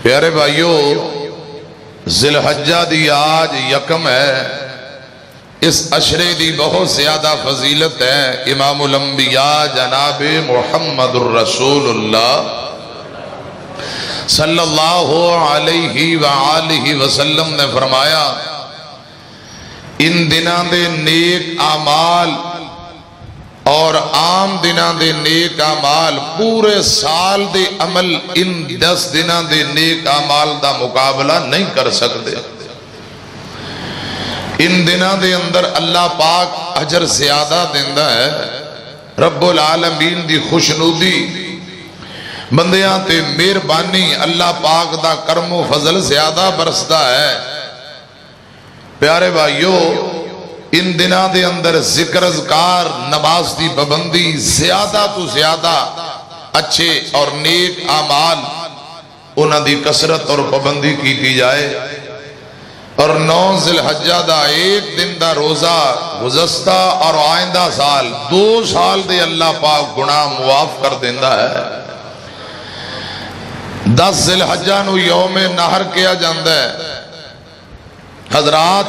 پیارے بھائیو، ذی الحجہ دی آج یکم ہے۔ اس عشرے دی بہت زیادہ فضیلت ہے۔ امام الانبیاء جناب محمد الرسول اللہ صلی اللہ علیہ وآلہ وسلم نے فرمایا، ان دنوں دے نیک اعمال اور عام دنوں دے نیک اعمال پورے سال دے عمل ان 10 دنوں دے نیک اعمال دا مقابلہ نہیں کر سکتے۔ ان دنوں دے اندر اللہ پاک اجر زیادہ دیندہ ہے۔ رب العالمین دی خوشنودی، بندیاں تے مہربانی، اللہ پاک دا کرم و فضل زیادہ برسدا ہے۔ پیارے بھائیو، ان دنوں دے اندر ذکر اذکار، نماز دی پابندی، زیادہ تو زیادہ اچھے اور نیک اعمال انہاں دی کثرت اور پابندی کی جائے۔ اور 9 ذی الحجہ دا ایک دن دا روزہ گزشتہ اور آئندہ سال 2 سال دے اللہ پاک گناہ معاف کر دیندا ہے۔ 10 ذی الحجہ نو یوم نہر کیا جاندا ہے۔ حضرات،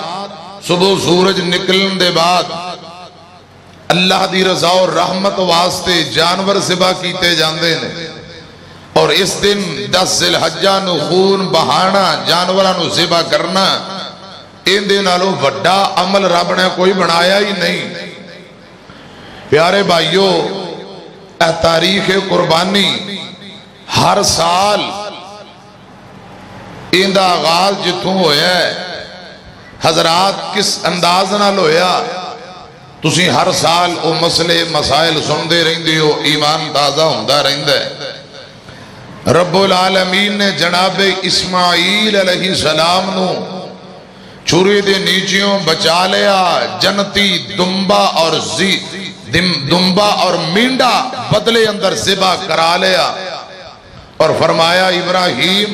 صبح سورج نکلن دے بعد اللہ دی رضا اور رحمت واسطے جانور ذبح کیتے جاندے نے، اور اس دن 10 ذی الحجہ نو خون بہانا، جانوراں نو ذبح کرنا، ان دے نالوں وڈا عمل رب نے کوئی بنایا ہی نہیں۔ پیارے بھائیو، اے تاریخ قربانی ہر سال ان دا آغاز جتوں ہویا ہے، حضرات کس انداز نال ہویا، تسی ہر سال او مسئلے مسائل سندے رہندے ہو، ایمان تازہ ہوندہ رہندہ ہے۔ رب العالمین نے جناب اسماعیل علیہ السلام نو چھری دے نیچیوں بچا لیا، جنتی دمبا اور مینڈا بدلے اندر ذبح کرا لیا، اور فرمایا ابراہیم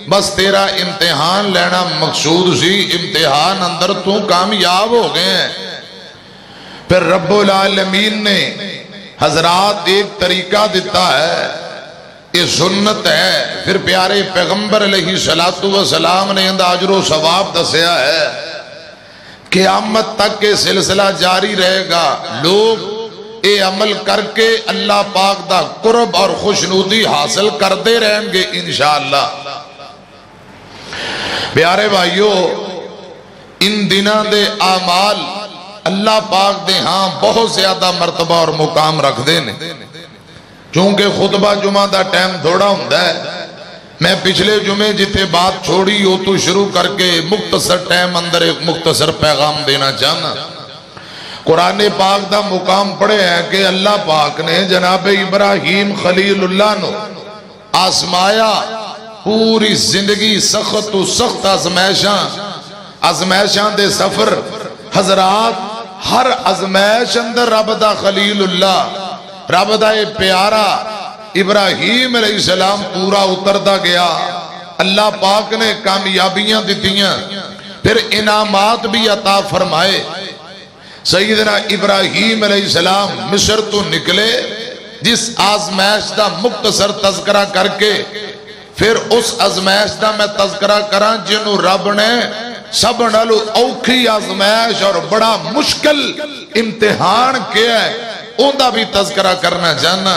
بس تیرا امتحان لینا مقصود سی، امتحان اندر تو کامیاب ہو گئے ہیں۔ پھر رب العالمین نے حضرات ایک طریقہ دیتا ہے، یہ سنت ہے۔ پھر پیارے پیغمبر علیہ السلام نے اندر اجر و ثواب دسیا ہے، قیامت تک کے سلسلہ جاری رہے گا۔ لوگ اے عمل کر کے اللہ پاک دا قرب اور خوشنودی حاصل کرتے رہیں گے انشاءاللہ۔ پیارے بھائیو، ان دنوں دے اعمال اللہ پاک دے ہاں بہت زیادہ مرتبہ اور مقام رکھ دینے۔ چونکہ خطبہ جمعہ دا ٹائم تھوڑا ہوندہ ہے، میں پچھلے جمعے جتے بات چھوڑی ہو تو شروع کر کے مختصر ٹائم اندر ایک مختصر پیغام دینا چاہنا۔ قرآن پاک دا مقام پڑھے ہیں کہ اللہ پاک نے جناب ابراہیم خلیل اللہ نو آزمایا، پوری زندگی سخت و سخت ازمائشاں دے سفر۔ حضرات، ہر ازمائش اندر رب دا خلیل اللہ، رب دا پیارا ابراہیم علیہ السلام پورا اتردا گیا۔ اللہ پاک نے کامیابیاں دیتیاں، پھر انعامات بھی عطا فرمائے۔ سیدنا ابراہیم علیہ السلام مصر تو نکلے، جس آزمائش دا مختصر تذکرہ کر کے پھر اس آزمائش دا میں تذکرہ کراں جنہوں رب نے سب نالو اوکھی آزمائش اور بڑا مشکل امتحان کیا ہے، ان دا بھی تذکرہ کرنا چاہنا۔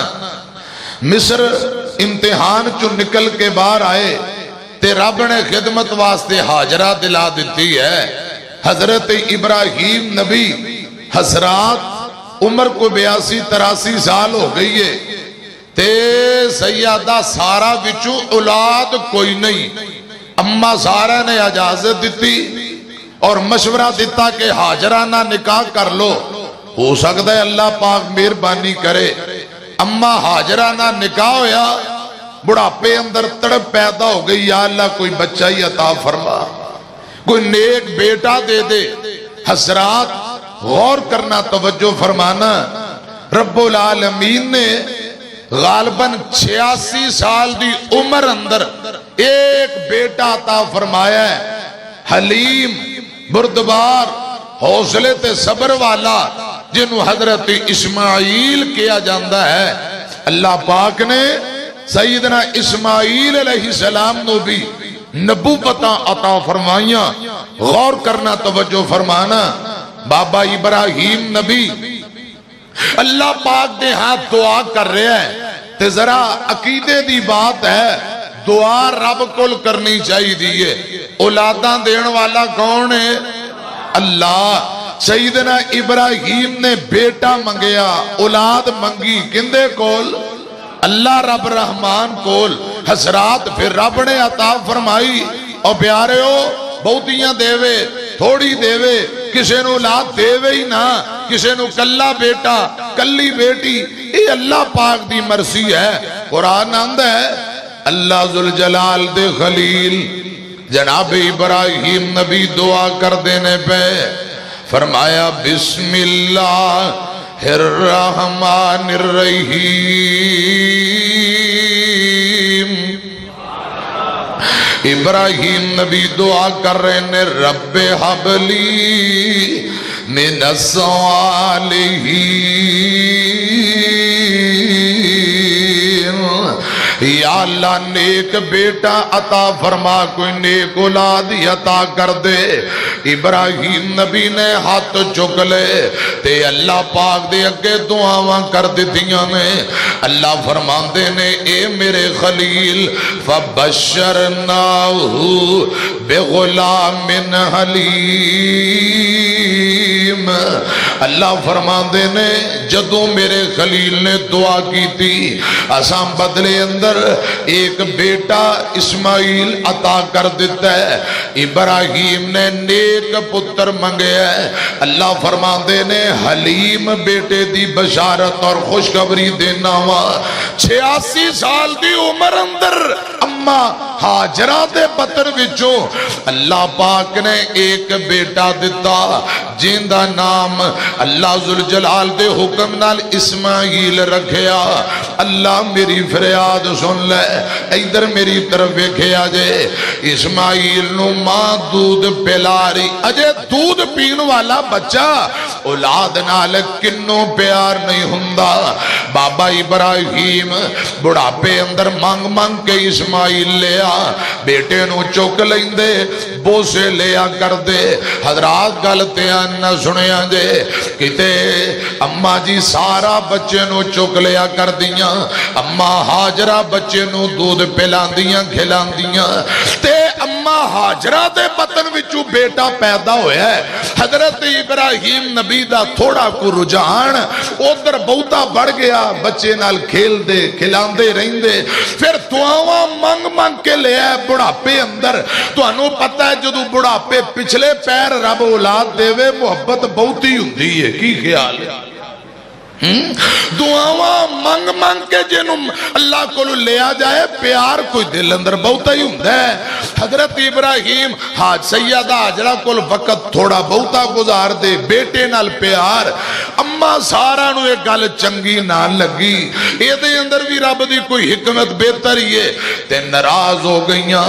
مصر امتحان چو نکل کے باہر آئے تے رب نے خدمت واسطے حاجرہ دلا دیتی ہے۔ حضرت ابراہیم نبی حضرات عمر کو 82-83 سال ہو گئی ہے، تے سیدہ سارہ وچو اولاد کوئی نہیں۔ اماں سارہ نے اجازت دیتی اور مشورہ دیتا کہ حاجرانہ نکاح کر لو، ہو سکتا ہے اللہ پاک مہربانی کرے۔ اماں حاجرانہ نکاح ہویا، بڑھاپے اندر تڑپ پیدا ہو گئی، یا اللہ کوئی بچہ ہی عطا فرما، کوئی نیک بیٹا دے دے۔ حضرات غور کرنا، توجہ فرمانا، رب العالمین نے غالباً 86 سال دی عمر اندر ایک بیٹا عطا فرمایا ہے، حلیم، بردبار، حوصلے تے صبر والا، جنہوں حضرت اسماعیل کیا جاندہ ہے۔ اللہ پاک نے سیدنا اسماعیل علیہ السلام نو بھی نبوتاں عطا فرمائیاں. غور کرنا، توجہ فرمانا. بابا ابراہیم نبی اللہ پاک دے ہاتھ دعا کر رہے ہیں تے ذرا عقیدے دی بات ہے، دعا رب کول کرنی چاہیے دیئے. اولاداں دین والا کون ہے؟ اللہ. سیدنا ابراہیم نے بیٹا منگیا، اولاد منگی کندے کول؟ اللہ رب رحمان کول. حضرات پھر رب نے عطا فرمائی. اور پیارے ہو بہتیاں دے تھوڑی دے، کسے نو اولاد دے ہی نہ، کسے نو کلا بیٹا کلی بیٹی، یہ اللہ پاک دی مرضی ہے. قرآن آندا ہے اللہ ذوالجلال دے خلیل جناب ابراہیم نبی دعا کر دینے پہ فرمایا بسم اللہ الرحمن الرحیم. ابراہیم نبی دعا کر رہے نے رب حبلی من الصالحین. یا اللہ نیک بیٹا عطا فرما، کوئی نیک اولاد عطا کر دے. ابراہیم نبی نے ہاتھ چک لے تے اللہ پاک دے اگے دعاواں کر دیتیاں نے. اللہ فرماندے نے اے میرے خلیل فبشرناہ بغلام حلیم. اللہ فرماندے نے جدوں میرے خلیل نے دعا کی تھی اساں بدلے اندر ایک بیٹا اسماعیل عطا کر دیتا ہے. ابراہیم نے نیک پتر منگے ہے. اللہ فرماندے نے حلیم بیٹے دی بشارت اور خوشخبری دینا وا. 86 سال دی عمر اندر اما ہاجرہ دے پتر وچوں اللہ پاک نے ایک بیٹا دیتا جن دا نام اللہ ذوالجلال دے حکم نال اسماعیل رکھیا. اللہ میری فریاد سن لے، ادھر میری طرف ویکھیا جے. اسماعیل نو ماں دودھ پلا رہی، اجے دودھ پین والا بچہ اولاد نال کنوں پیار نہیں ہوندا. بابا ابراہیم بڑھاپے اندر مانگ مانگ کے اسماعیل لیا، بیٹے نو چک لیندے بوسے لیا کر دے. حضرات غلطیاں نہ سنیا جے، کتے اما جی سارا بچے نو چک لیا کر دیاں، اما ہاجرہ بچے نو دودھ پلاندیاں کھلاندیاں تے اما ہاجرہ دے بطن وچو بیٹا پیدا ہویا ہے. حضرت ابراہیم نبی دا تھوڑا کو رجحان ادھر بہتا بڑھ گیا، بچے نال کھیل دے کھلاندے رہندے. پھر دعاواں منگ منگ کے لیا ہے بڑھاپے اندر. تو انہوں پتہ ہے جدو بڑھاپے پچھلے پیر رب اولاد دے وے محبت بہتی ہوندی ہے. کی خیال ہے؟ دعاواں منگ منگ کے جنوں اللہ کو لیا جائے پیار کوئی دل اندر بہتا ہی ہوندہ ہے. حضرت ابراہیم سیدہ حاجرہ کو وقت تھوڑا بہتا گزار دے، بیٹے نال پیار. اما سارا نو ایک گل چنگی نہ لگی، یہ دے اندر بھی رب دی کوئی حکمت بہتر ہی ہے تے ناراض ہو گئیاں.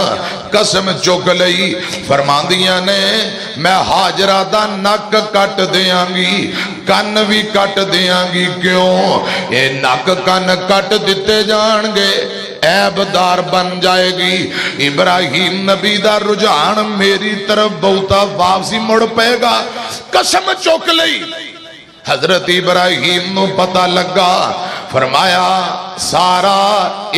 قسم چک لئی، فرماندیاں نے میں حاجرہ دا نک کٹ دیاں گی، کن بھی کٹ دیاں گی. کیوں؟ یہ نک کن کٹ دیتے جان گے عیب دار بن جائے گی. ابراہیم نبی دا رجحان میری طرف بہتا واپسی مڑ پائے گا. قسم چک لئی. حضرت ابراہیم نو پتہ لگا، فرمایا سارا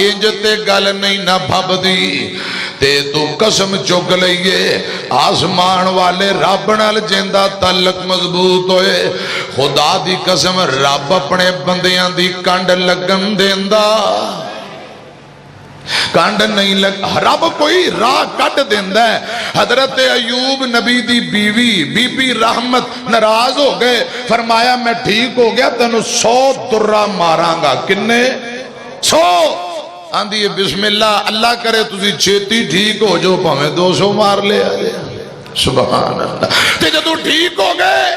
انجتے گل نہیں نہ بھب دی تے تو قسم چک لئیے آسمان والے رب نال جندہ تعلق مضبوط ہوئے. خدا دی قسم رب اپنے بندیاں دی کنڈ لگن دیندہ، کانڈ نہیں لگ، رب کوئی راہ کٹ دیندہ ہے. حضرت ایوب نبی دی بیوی بی بی رحمت ناراض ہو گئے، فرمایا میں ٹھیک ہو گیا تینو 100 درہ ماراں گا. کنے؟ 100. آندھی بسم اللہ، اللہ کرے تسی چھیتی ٹھیک ہو جو پہمیں 200 مار لے آلے. سبحان اللہ. تے جدو ٹھیک ہو گئے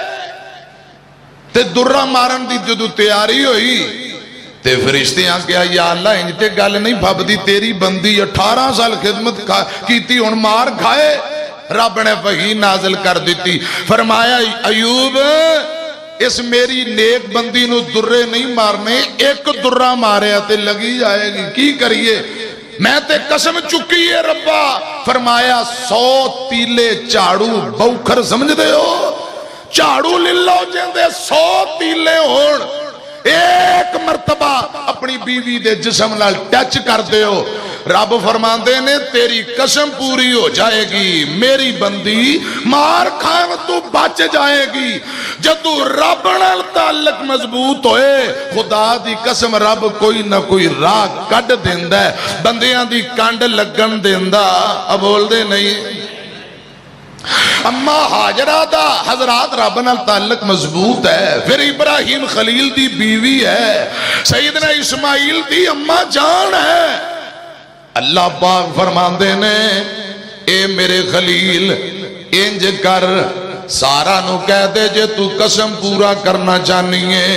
تے درہ مارن دی جدو تیاری ہوئی تے فرشتے آن کیا یا اللہ انجھتے گل نہیں بھب دی تیری بندی 18 سال خدمت کیتی ان مار کھائے. رب نے وحی نازل کر دیتی، فرمایا ایوب اس میری نیک بندی نو درے نہیں مارنے، ایک درہ ماریا تے لگی جائے گی، کی کریے؟ میں تے قسم چکی ہے ربا، فرمایا 100 تیلے چاڑو بوکھر سمجھ دے ہو، چاڑو للو جندے 100 تیلے ہون، ایک مرتبہ اپنی بیوی دے جسم نال ٹچ کر دے ہو، رب فرماندے نے تیری قسم پوری ہو جائے گی، میری بندی مار کھان تو بچ جائے گی۔ جدو رب نال تعلق مضبوط ہوئے، خدا دی قسم رب کوئی نہ کوئی راہ کڈ دیندا ہے، بندیاں دی کانڈ لگن دیندا، اب بول دے نہیں۔ اما حاجرہ دا حضرات رب نال تعلق مضبوط ہے، پھر ابراہیم خلیل دی بیوی ہے، سیدنا اسماعیل دی اما جان ہے۔ اللہ پاک فرماندے نے اے میرے خلیل انج کر، سارا نو کہہ دے جے تو قسم پورا کرنا چاہنیے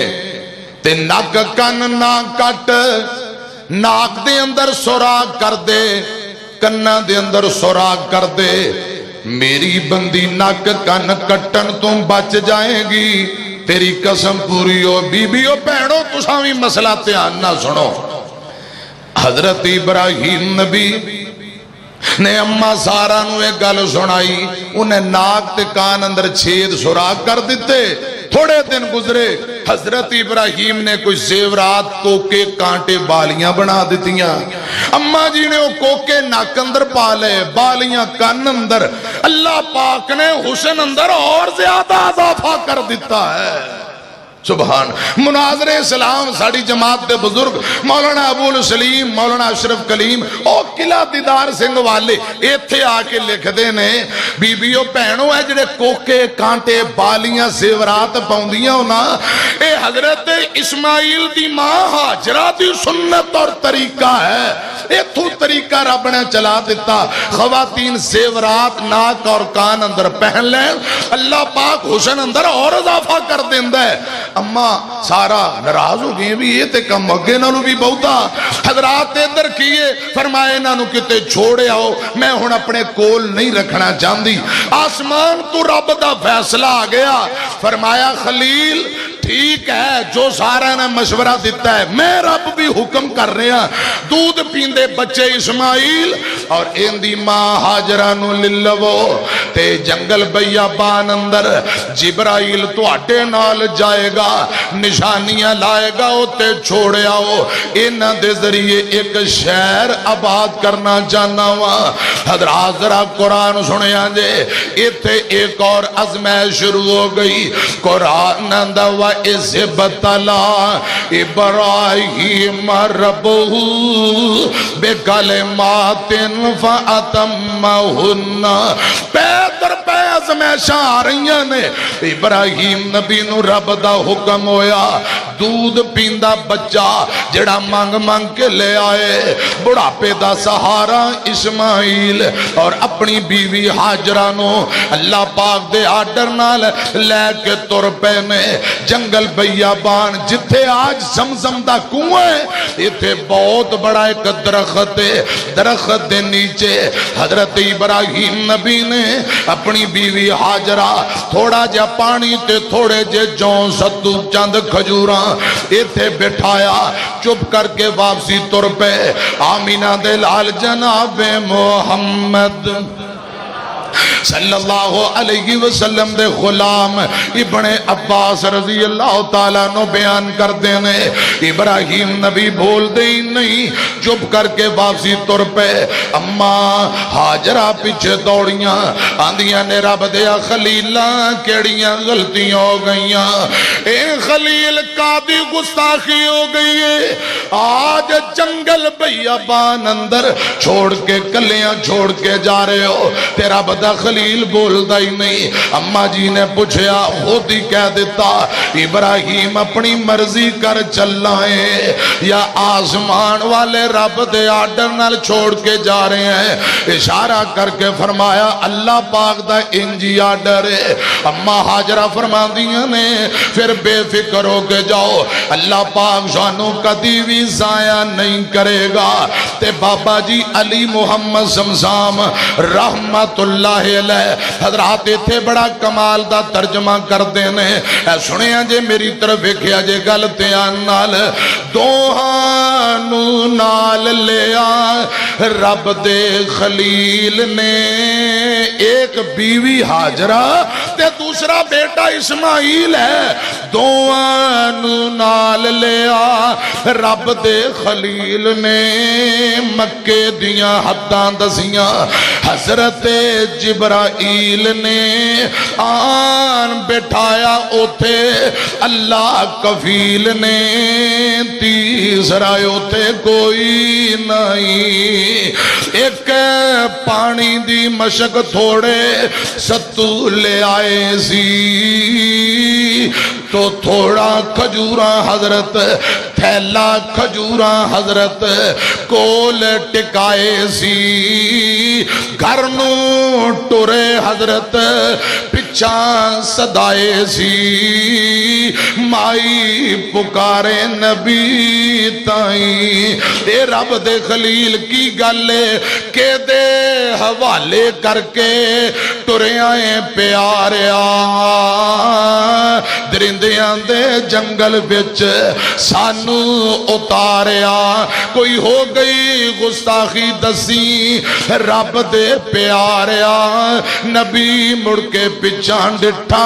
تے ناک کن نہ کٹ، ناک دے اندر سوراخ کر دے، کناں دے اندر سوراخ کر دے، میری بندی ناک کن کٹن تم بچ جائیں گی، تیری قسم پوری ہو۔ بی بیو بہنوں تساں وی مسئلہ دھیان نہ سنو، حضرت ابراہیم نبی نے اما سارا نو ایک گل سنائی، انہیں ناک تے کان اندر چھید سوراخ کر دیتے۔ تھوڑے دن گزرے، حضرت ابراہیم نے کوئی زیورات کوکے کانٹے بالیاں بنا دیتیاں، اما جی نے وہ کوکے ناک اندر پالے، بالیاں کان اندر، اللہ پاک نے حسن اندر اور زیادہ اضافہ کر دیتا ہے۔ سبحان مناظر اسلام ساڑی جماعت دے بزرگ مولانا ابو السلیم، مولانا اشرف کلیم او قلعہ دیدار سنگھ والے ایتھے آکے لکھ دینے، بی بیو پہنوں ہے جڑے کوکے کانٹے بالیاں زیورات پاؤندیاں ہونا، اے حضرت اسماعیل دی ماں حاجرہ دی سنت اور طریقہ ہے، ایتھو طریقہ رب نے چلا دیتا، خواتین زیورات ناک اور کان اندر پہن لیں، اللہ پاک حسن اندر اور اضافہ کر دیندہ ہے۔ اما سارا ناراض ہو گئے بھی یہ تے کم اگے نالو بھی بہتا، حضرات ادھر کیے، فرمائے نانو کتے چھوڑے آؤ، میں ہن اپنے کول نہیں رکھنا چاہندی، آسمان تو رب دا فیصلہ آ گیا، فرمایا خلیل ٹھیک ہے جو سارا نے مشورہ دیتا ہے، میں رب بھی حکم کر رہے ہیں، دودھ پیندے بچے اسماعیل اور اندی ماں حاجرہ نو للو تے جنگل بیابان اندر، جبرائیل تو اٹے نال جائے گا، نشانیاں لائے گا، تے چھوڑے آؤ، انہ دے ذریعے ایک شہر آباد کرنا جانا ہوا۔ حضرات ذرا قرآن سنے آنجے، ایتھے ایک اور عظمت شروع ہو گئی، قرآن اندھا اِذْ ابْتَلَىٰ إِبْرَاهِيمَ رَبُّهُ بِكَلِمَاتٍ فَأَتَمَّهُنَّ، پے در پے ازمیشاں آ رہی نے، ابراہیم نبی نو رب دا حکم ہویا، دودھ پیندہ بچہ جڑا مانگ مانگ کے لے آئے، بڑھاپے دا سہارا اسماعیل اور اپنی بیوی حاجرہ نو اللہ پاک دے آڈر نال لے کے تر پینے جنگل بیابان، جتھے آج زمزم دا کنویں، ایتھے بہت بڑا ایک درخت ہے، درخت دے نیچے حضرت ابراہیم نبی نے اپنی بیوی حاجرہ تھوڑا جا پانی تے تھوڑے جے جون ستو چند کھجوراں ایتھے بٹھایا، چپ کر کے واپسی تر پہ، آمینہ دے لال جناب محمد صلی اللہ علیہ وسلم دے غلام ابن عباس رضی اللہ تعالیٰ نو بیان کر دینے، ابراہیم نبی بول دے نہیں، چپ کر کے واپسی تر پہ، اماں حاجرہ پیچھے دوڑیاں، آندیاں نے رب دیا خلیلاں کیڑیاں غلطیاں ہو گئیاں، اے خلیل قادی گستاخی ہو گئی ہے، آج جنگل بیابان اندر چھوڑ کے کلیاں چھوڑ کے جا رہے ہو، تیرا بدا خلیل بولتا ہی نہیں۔ اماں جی نے پوچھیا، خود ہی کہہ دیتا، ابراہیم اپنی مرضی کر چلائیں یا آسمان والے رب دے آڈر نال چھوڑ کے جا رہے ہیں؟ اشارہ کر کے فرمایا اللہ پاک دا انجی آڈر ہے۔ اماں حاجرہ فرما دیا نے پھر بے فکر ہو کے جاؤ، اللہ پاک شانو کدی بھی ضائع نہیں کرے گا۔ تے بابا جی علی محمد سمسام رحمت اللہ اللہ علیہ حضرات ایتھے بڑا کمال دا ترجمہ کر دینے اے سنیا جے میری طرف ویکھیا جے گل دھیان نال دوہانو نال لیا رب دے خلیل نے ایک بیوی ہاجرہ تے دوسرا بیٹا اسماعیل ہے دوہانو نال لیا رب دے خلیل نے مکے دیاں حداں دسیاں حضرت جبرائیل نے آن بٹھایا اوتھے اللہ کفیل نے تیسرا اوتھے کوئی نہیں ایک پانی دی مشک تھوڑے ستو لے آئے سی تو تھوڑا کھجوراں حضرت تھیلا کھجوراں حضرت کول ٹکائے سی گھر نو ٹورے حضرت پچھاں صدائے سی مائی پکارے نبی تائیں اے رب دے خلیل کی گلے کہ دے حوالے کر کے ٹورے آئیں پیاریا درندیاں دے جنگل بچ سانو اتاریا کوئی ہو گئی گستاخی دسی رب دے پیاریا نبی مڑ کے پچھان ڈٹھا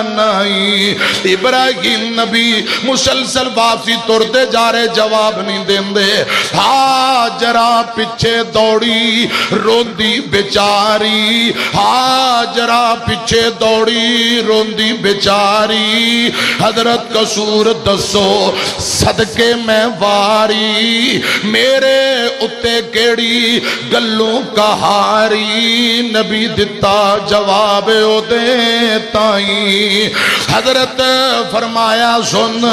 نہیں ابراہیم نبی مسلسل واپسی تردے جا رہے جواب نہیں دیں دے ہاجرہ پچھے دوڑی روندی بیچاری ہاجرہ پچھے دوڑی روندی بیچاری حضرت قصور دسو صدقے میں واری میرے اتے کیڑی گلوں کہاری نبی دتا جواب او دے تائیں حضرت فرمایا سن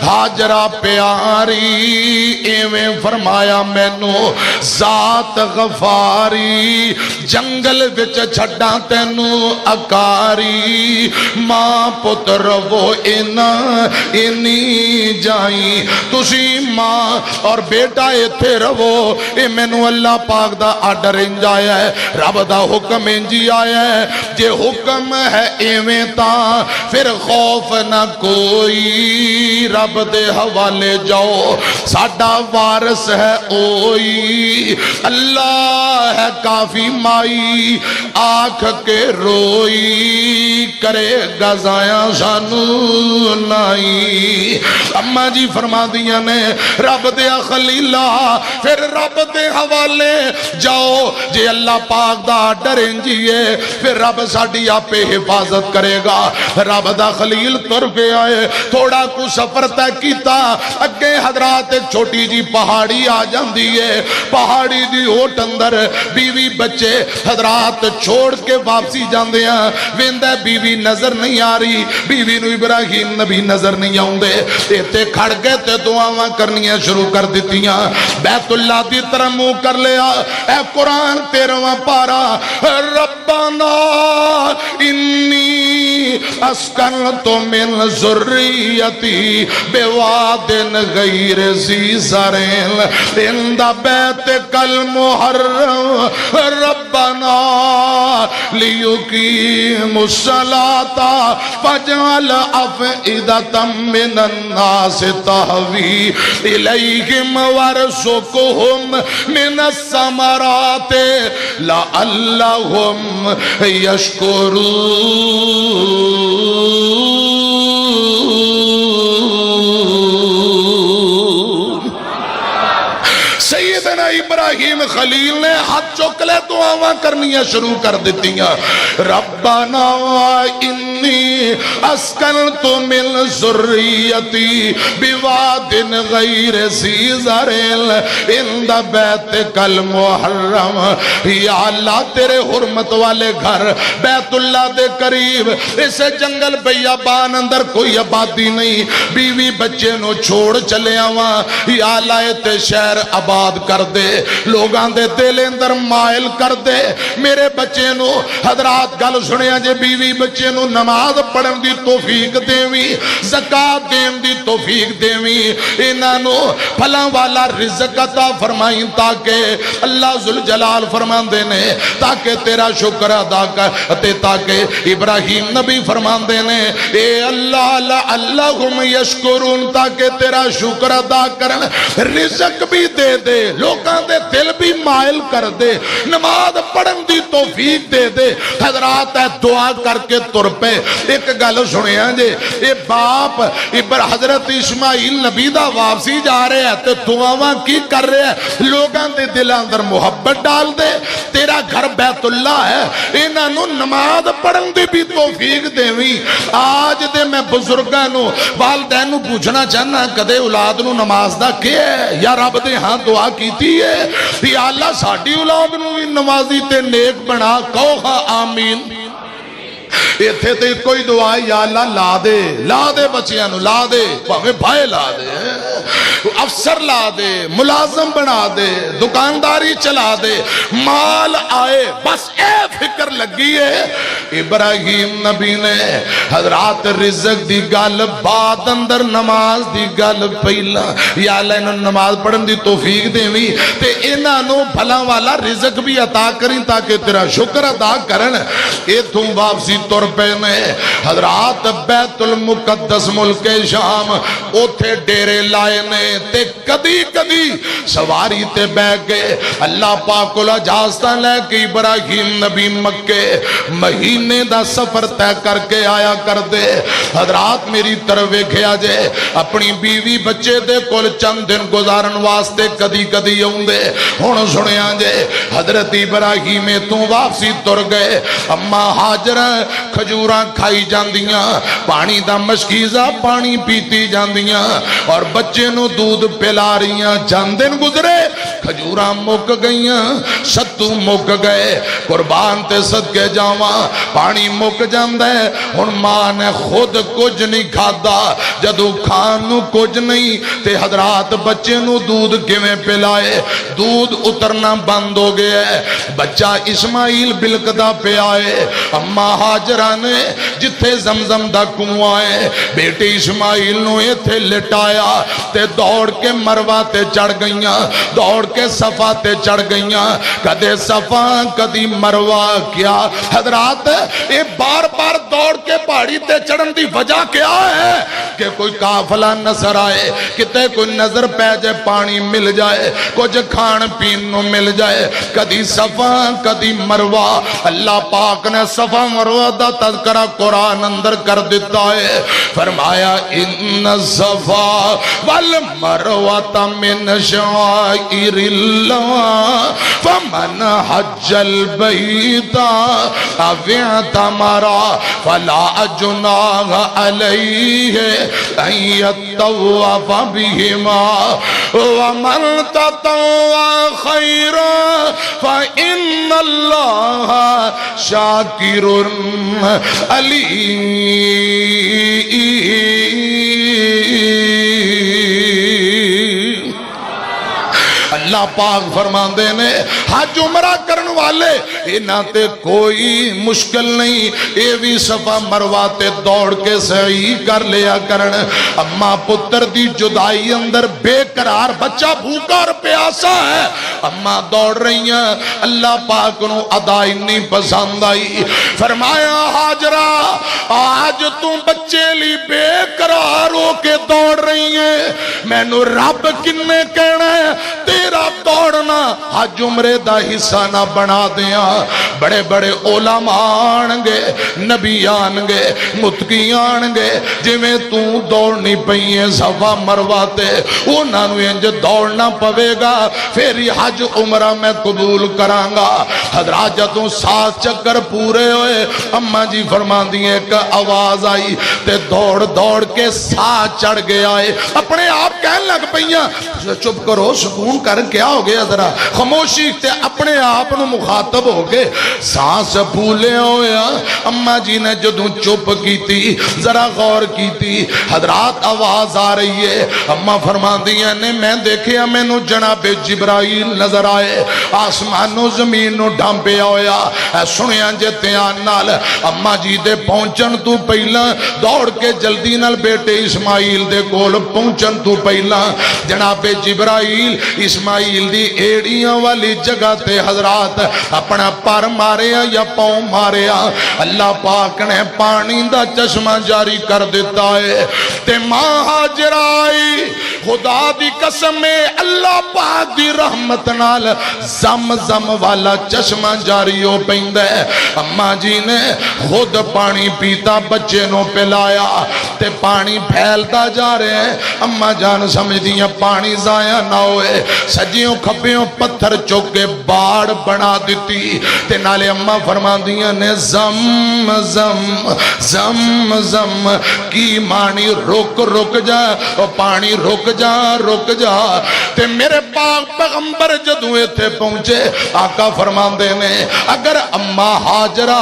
ہاجرہ پیاری ایویں فرمایا مینو ذات غفاری جنگل وچ چھڈا تینو اکاری ماں پتر وہ اینی جائیں تسی ماں اور بیٹا ایتھے رہو اے مینو اللہ پاک دا آڈر انج آیا ہے رب دا حکم انجی آیا ہے جے حکم ہے ایویں تاں پھر خوف نہ کوئی رب دے حوالے جاؤ ساڈا وارث ہے اوئی اللہ ہے کافی مائی آنکھ کے روئی کرے گزایا سانو نائی اماں جی فرما دیا نے رب دے خلیلہ پھر رب دے حوالے جاؤ جے اللہ پاک دا ڈرنجیے پھر رب ساڑی آپ پہ حفاظت کرے گا رب دا خلیل تر پہ آئے تھوڑا کو سفر تے کیتا اگے حضرات ایک چھوٹی جی پہاڑی آ جاندی ہے پہاڑی دی ہوٹ اندر بیوی بچے حضرات چھوڑ کے واپسی جاندے ہیں ویندہ بیوی نظر نہیں آ رہی بیوی نو ابراہیم نبی نظر نہیں آؤں دے تے کھڑ گئے تے دعاواں کرنیاں شروع کر دیتیاں بیت اللہ دی طرح منہ کر لیا اے قرآن 13واں پارا ربنا انی اسکنت من ذریتی بواد غیر ذی زرع عند بیتک المحرم ربنا لیقیموا الصلاۃ فاجعل افئدۃ من الناس تهوی الیہم وارزقہم من الثمرات لعلہم یشکرون سیدنا ابراہیم خلیل نے ہاتھ چکلے دعاواں کرنیاں شروع کر دیتیاں ربنا انی اسکنت من ذریتی بواد غیر ذی زرع عند بیتک المحرم یا اللہ تیرے حرمت والے گھر بیت اللہ دے قریب اسے جنگل بیابان اندر کوئی آبادی نہیں بیوی بچے نو چھوڑ چلے آواں یا اللہ تے شہر آباد کر دے لوگاں دے دل اندر مائل کر دے میرے بچے نو حضرات گل سنیا جے بیوی بچے نو نماز پڑھن دی توفیق دیویں زکات دین دی توفیق دیویں انہاں نو پھلاں والا رزق عطا فرمائیں تاکہ اللہ ذوالجلال فرماندے نے تاکہ تیرا شکر ادا کر تاکہ ابراہیم نبی فرماندے نے اے اللہ لعلہم یشکرون تاکہ تیرا شکر ادا کرن رزق بھی دے دے لوکاں دے دل بھی مائل کر دے نماز پڑھن دی توفیق دے دے حضرات ہے دعا کر کے تر پہ ایک گل سنیا جے اے باپ حضرت اسماعیل نبی دا واپسی جا رہے ہیں تو دعاواں کی کر رہے ہیں لوگاں دے دل اندر محبت ڈال دے تیرا گھر بیت اللہ ہے انہاں نو نماز پڑھن دی بھی توفیق دیویں آج دے میں بزرگاں نو والدین نو پوچھنا چاہنا کدے اولاد نو نماز دا کیا ہے یا رب دے ہاں دعا کیتی ہے یا اللہ ساڈی اولاد نو بھی نمازی تے نیک بنا کہو آمین ایتھے تے کوئی دعا یا اللہ لا دے بچیاں نو لا دے بھاوے بھائی لا دے افسر لا دے ملازم بنا دے دکانداری چلا دے مال آئے بس اے فکر لگی ہے ابراہیم نبی نے حضرات رزق دی گل بعد اندر نماز دی گل پہلا یا اللہ انہوں نماز پڑھن دی توفیق دیویں تے انہاں نو بھلا والا رزق بھی عطا کریں تاکہ تیرا شکر ادا کرن اے تم واپسی طور پہ نے حضرات بیت المقدس ملک شام اوتھے ڈیرے لائے نے تے کدی کدی سواری تے بہ گئے اللہ پاک کو اجازت لے کے ابراہیم نبی مکے مہینے دا سفر طے کر کے آیا کر دے حضرات میری طرف ویکھیا جے اپنی بیوی بچے دے کول چند دن گزارن واسطے کدی کدی آوندے ہن سنیا جے حضرت ابراہیم تو واپسی تر گئے اما ہاجر کھجوراں کھائی جاندیاں پانی دا مشکیزہ پانی پیتی جاندیاں اور بچے نو دودھ پلا رہیاں چند دن گزرے کھجوراں مک گئیاں ستو مک گئے قربان تے صدقے جاواں پانی مک جاندے ہن ماں نے خود کچھ نہیں کھادا جدو کھان نو کچھ نہیں تے حضرات بچے نو دودھ کیویں پلائے دودھ اترنا بند ہو گیا ہے بچہ اسماعیل بلکدا پہ آئے اما ہاجرہ نے جتھے زمزم دا کنواں ہے بیٹی اسماعیل نو ایتھے لٹایا تے دوڑ کے مروہ تے چڑھ گئیاں دوڑ کے صفا تے چڑھ گئیاں کدے صفا کدی مروہ کیا حضرات اے بار بار دوڑ کے پہاڑی تے چڑھن دی وجہ کیا ہے کہ کوئی قافلہ نظر آئے کتے کوئی نظر پہ جائے پانی مل جائے کچھ کھان پین نو مل جائے کدی صفا کدی مروہ اللہ پاک نے صفا مروہ دا تذکرہ قرآن اندر کر دیتا ہے فرمایا ان الصفا والمروہ من شعائر اللہ فمن حج البیت او اعتمر فلا جناح علیہ ان یطوف بہما ومن تطوع خیرا فإن اللہ شاکر علیم اللہ پاک فرماندے نے حج عمرہ کرن والے انہاں تے کوئی مشکل نہیں اے بھی صفا مروہ تے دوڑ کے سعی کر لیا کرن اما پتر دی جدائی اندر بے قرار بچہ بھوکا اور پیاسا ہے اما دوڑ رہی ہیں اللہ پاک نو ادائی نہیں پسند آئی فرمایا حاجرہ آج تم بچے لی بے قرار ہو کے دوڑ رہی ہیں میں نو رب کنے کہنا ہے تیرا دوڑنا حج عمرے دا حصہ نہ بنا دیا بڑے بڑے علماء آنگے نبی آنگے متقی آنگے جو میں تو دوڑنی پہیے صفا مروہ تے انہاں نو انج دوڑنا پوے گا پھر حج عمرہ میں قبول کرانگا حضرات جدوں 7 چکر پورے ہوئے اماں جی فرمان دیئے ایک آواز آئی تے دوڑ دوڑ کے 7 چڑھ گیا ہے اپنے آپ کہن لگ پہیاں چپ کرو سکون کر کر کیا ہو گیا ذرا خاموشی تے اپنے آپ نو مخاطب ہو کے سانس پھولے ہویا اما جی نے جدوں چپ کیتی ذرا غور کیتی حضرات آواز آ رہی ہے اما فرماندیاں نے میں دیکھیا مینوں جناب جبرائیل نظر آئے آسمان و زمین نو ڈھانپیا ہویا اے سنیا جے دھیان نال اما جی دے پہنچن تو پہلا دوڑ کے جلدی نال بیٹے اسماعیل دے کول پہنچن تو پہلا جناب جبرائیل اسماعیل دی ایڑیاں والی جگہ تے حضرات اپنا پر ماریا یا پاؤں ماریا اللہ پاک نے پانی دا چشمہ جاری کر دیتا ہے تے ماں ہاجر آئی خدا دی قسم میں اللہ پاک دی رحمت نال زم والا چشمہ جاری ہو پیندہ ہے اماں جی نے خود پانی پیتا بچے نو پلایا تے پانی پھیلتا جا رہے ہیں اماں جان سمجھ دیا پانی ضائع نہ ہوئے سجیوں کھپیوں پتھر چوکے باڑ بنا دیتی تے نالے اماں فرما دیا نے زم زم زم کی مانی رک جا پانی رک جا تے میرے پاک پیغمبر جدوے تھے پہنچے آقا فرما دے نے اگر اماں حاجرہ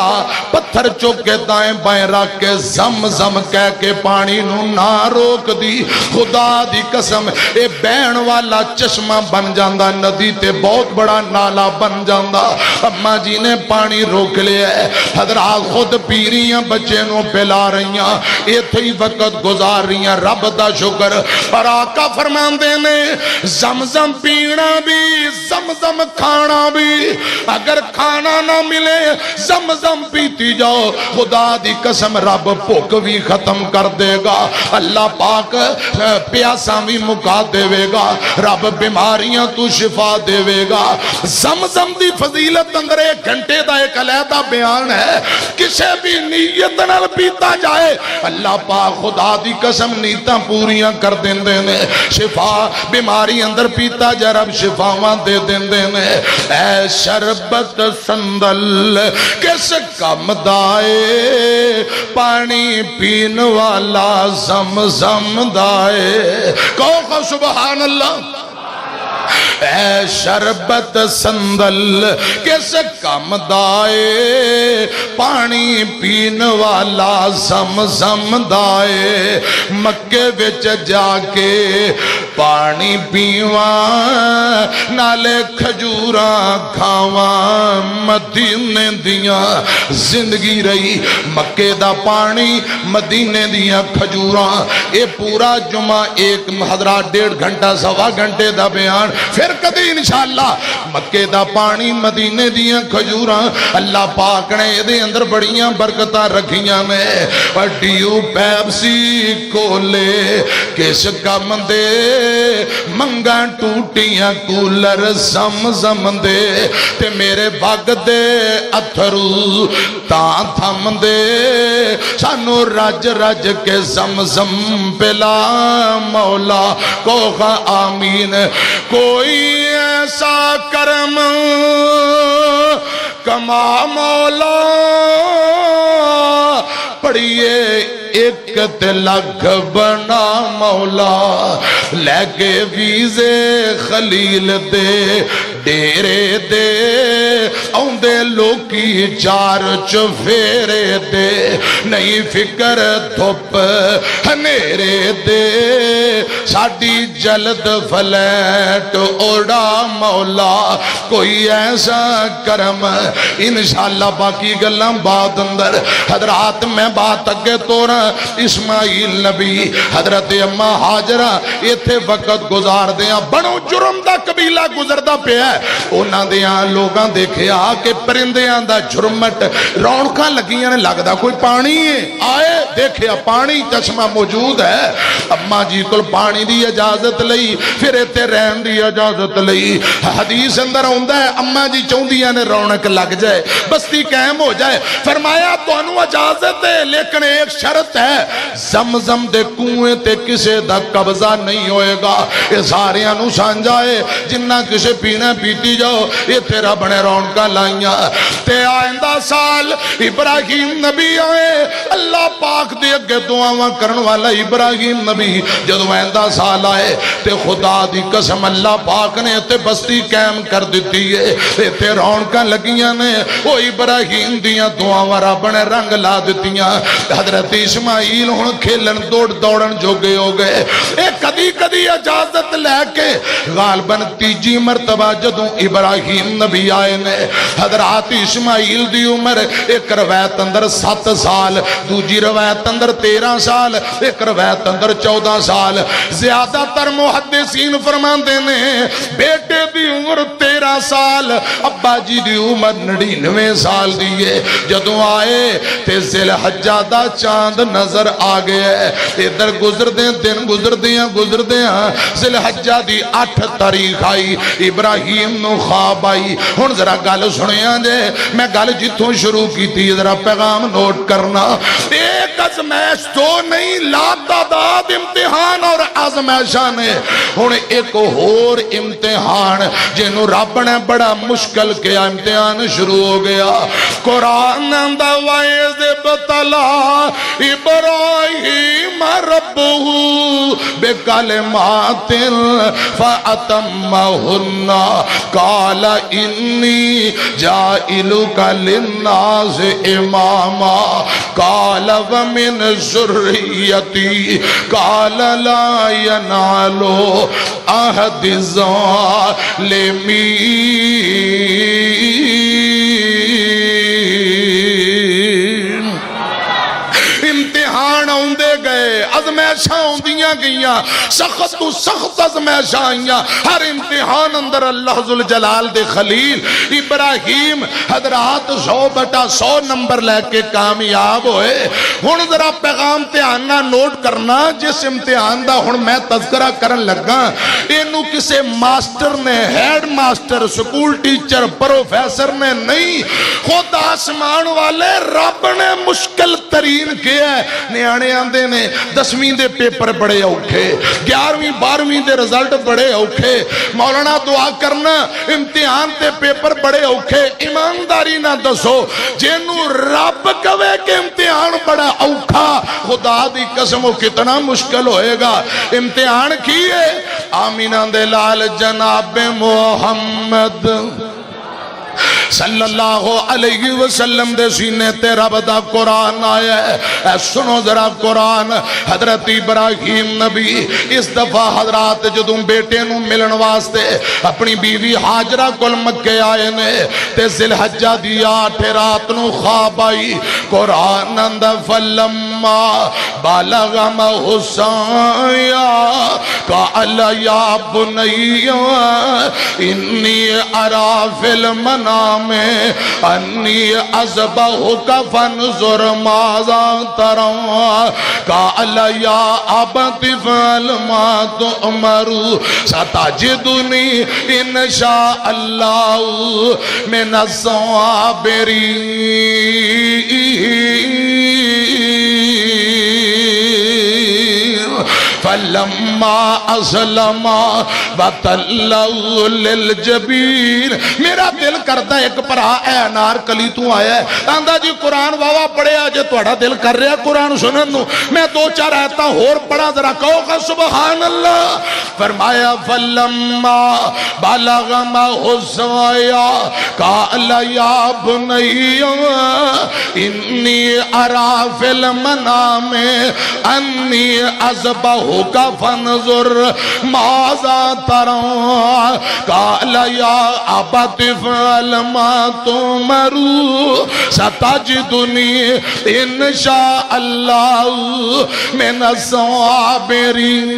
پتھر چوکے دائیں بائیں رکھ کے زم کہہ کے پانی نو نہ روک دی خدا دی قسم اے بہن والا چشمہ بن جاندہ ندی تے بہت بڑا نالا بن جاندہ اماں جی نے پانی روک لیا ہے حضرات خود پی رہیاں بچے نو پلا رہیاں اے تھی وقت گزار رہیاں رب دا شکر اور آقا فرمان دینے زمزم پینا بھی زمزم کھانا بھی اگر کھانا نہ ملے زمزم پیتی جاؤ خدا دی قسم رب بھوک بھی ختم کر دے گا اللہ پاک پیاساں بھی مکا دے گا رب بیماریاں تو شفا دے گا زمزم دی فضیلت اندر ایک گھنٹے دا ایک علیحدہ بیان ہے کسے بھی نیت نال پیتا جائے اللہ پاک خدا دی قسم نیتاں پوریاں کر دیں دینے شفا بیماری اندر پیتا جائے رب شفاواں دے دیں دینے اے شربت سندل کس کم دائے پانی پین والا زمزم دائے کہو سبحان اللہ اے شربت سندل کس کم دائے پانی پین والا زمزم دائے مکے وچ جا کے پانی پیواں نالے کھجوراں کھاواں مدینے دیاں زندگی رہی مکے دا پانی مدینے دیاں کھجوراں اے پورا جمعہ ایک حضرات 1.5 گھنٹہ سوا گھنٹے دا بیان پھر کدی انشاءاللہ مکے دا پانی مدینے دیاں کھجوراں اللہ پاک نے دے اندر بڑیاں برکتاں رکھیاں میں اور ڈیو پیپسی کولے کس کم دے منگاں ٹوٹیاں کولر زمزم دے تے میرے باغ دے اتھرو تاں تھم دے سانو رج کے زمزم پلا مولا کوخا آمین کوئی ایسا کرم کما مولا پڑھئے ایک تلک بنا مولا لے کے ویزے خلیل دے ڈیرے دے اوندے لوکی 4 چفیرے دے نہیں فکر دھوپ ہنیرے دے ساڑی جلد فلیٹ اوڑا مولا کوئی ایسا کرم انشاءاللہ باقی گلم بات اندر حضرات میں بات اگے توڑا اسماعیل نبی حضرت اماں حاجرہ یہ تھے وقت گزار دیا بنو جرم دا قبیلہ گزردہ پہ ہے انہاں دیاں لوگاں دیکھے آکے پرندیاں دا جرمٹ رونکاں لگیاں نے لگ دا کوئی پانی ہے آئے دیکھے پانی چشمہ موجود ہے اماں جی کل پانی دی اجازت لئی پھر ایتے رہن دی اجازت لئی حدیث اندر ہوندہ ہے اماں جی چوندیاں نے رونک لگ جائے بستی قائم ہو جائے فرمایا تو انو اجازت ہے لیکن ایک شرط ہے زمزم دے کنویں تے کسے دا قبضہ نہیں ہوئے گا یہ ساریاں نو سانجائے جنہ کسے پینا پیتی جاؤ یہ تیرا بنے رونکا لائیاں تے آئندہ سال ابراہیم نبی آئے اللہ پاک دے اگے دعاواں کرن والا ابراہیم نبی جدو آئندہ سال آئے تے خدا دی قسم اللہ پاک نے تے بستی قائم کر دیتی ہے تے رونقاں لگیاں نے وہ ابراہیم دیاں دعاواں رب نے رنگ لا دیتیاں حضرت اسماعیل ہن کھیلن دوڑن جوگے ہو گئے کدی کدی اجازت لے کے غالباً تیجی مرتبہ جدوں ابراہیم نبی آئے نے حضرات اسماعیل دی عمر ایک روایت اندر 7 سال دوجی روایت اندر 13 سال ایک روایت اندر 14 سال زیادہ تر محدثین فرماندے نے بیٹے دی عمر 13 سال ابا جی دی عمر 99 سال دیئے جدوں آئے تے ذی الحجہ دا چاند نظر آگئے ادھر گزر دیں دن گزر دیاں ذی الحجہ دی 8 تاریخ آئی ابراہیم نو خواب آئی ہن ذرا گل سنیاں جے میں گل جتوں شروع کی تھی ذرا پیغام نوٹ کرنا ایک ازمائش تو نہیں لاتعداد امتحان اور آزمائشاں نے ہن ایک اور امتحان جنہوں رب نے بڑا مشکل کیا امتحان شروع ہو گیا قرآن اندہ وَإِذِ ابْتَلَىٰ إِبْرَاهِيمَ رَبُّهُ بِكَلِمَاتٍ فَأَتَمَّهُنَّ قَالَ إِنِّي جَاعِلُكَ لِلنَّاسِ إِمَامًا قَالَ وَمِنْ ذُرِّيَّتِي قَالَ لَا يَنَالُ عَهْدِ الظَّالِمِينَ امتحان آندے گئے ازمائشاں آندیاں گئیاں سخت تو سخت ازمائشاں آئیاں ہر امتحان اندر اللہ ذوالجلال دے خلیل ابراہیم حضرات 100/100 نمبر لے کے کامیاب ہوئے ہن ذرا پیغام دھیان نوٹ کرنا جس امتحان دا ہن میں تذکرہ کرن لگا اینو کسے ماسٹر نے head master school teacher professor نے نہیں خود آسمان والے رب نے مشکل ترین کیا ہے نیانے آندے نے 10ویں دے پیپر بڑے اوکھے 11ویں 12ویں دے رزلٹ بڑے اوکھے مولانا دعا کرنا امتحان تے پیپر بڑے اوکھے ایمانداری نہ دسو جنوں رب کہے کہ امتحان بڑا اوکھا خدا دی قسم کتنا مشکل ہوئے گا امتحان کیے آمینہ دے لال جناب محمد صلی اللہ علیہ وسلم دے سینے تے رب دا قرآن آیا ہے اے سنو ذرا قرآن حضرت ابراہیم نبی اس دفعہ حضرات جدوں بیٹے نو ملن واسطے اپنی بیوی حاجرہ کل مکے آئے نے تے ذی الحجہ دی 8 رات نو خواب آئی قرآن اندہ فلما بالغ السعی قال یا بنی انی ارا فی المنام انی اذبحک فانظر ماذا ترى قال یا ابت افعل ما تؤمر ستجدنی ان شاء اللہ من الصابرین فلما اسلم وتلوا للجبین میرا دل کرتا ہے ایک پرا اے انار کلی تو آیا ہے آندہ جی قرآن واوا پڑھے آجے توڑا دل کر رہا قرآن سنن نو میں 2-4 آیتاں اور پڑھا ذرا کہو گا سبحان اللہ فرمایا فلما بالغ السعی قال یا بنی انی ارا فی المنام انی اذبحک فانظر ماذا ترى قال یا ابت افعل ما تؤمر ستجدنی ان شاء اللہ من الصابرین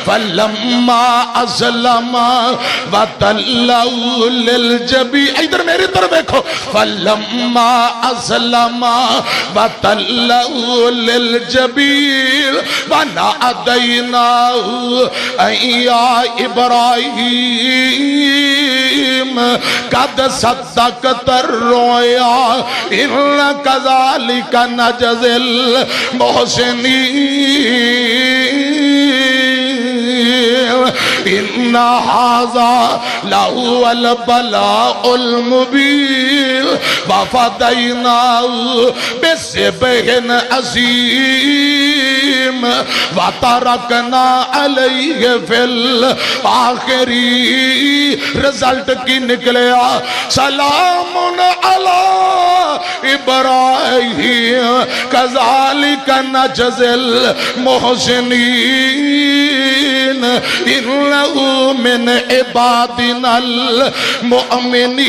فلما اسلم وتلوا للجبین ادھر میری طرف دیکھو فلما اسلم وتلوا للجبین ونادیناہ یا ابراہیم قد صدقت الرؤیا ان کذالک نجزی المحسنین ان ھذا لہو البلاء المبین وفدیناہ بذبح عظیم وترکنا علیہ فی الآخرین۔ رزلٹ کی نکلیا سلام علی ابراہیم کذالک نجزی المحسنین انہ من عبادنا المؤمنین۔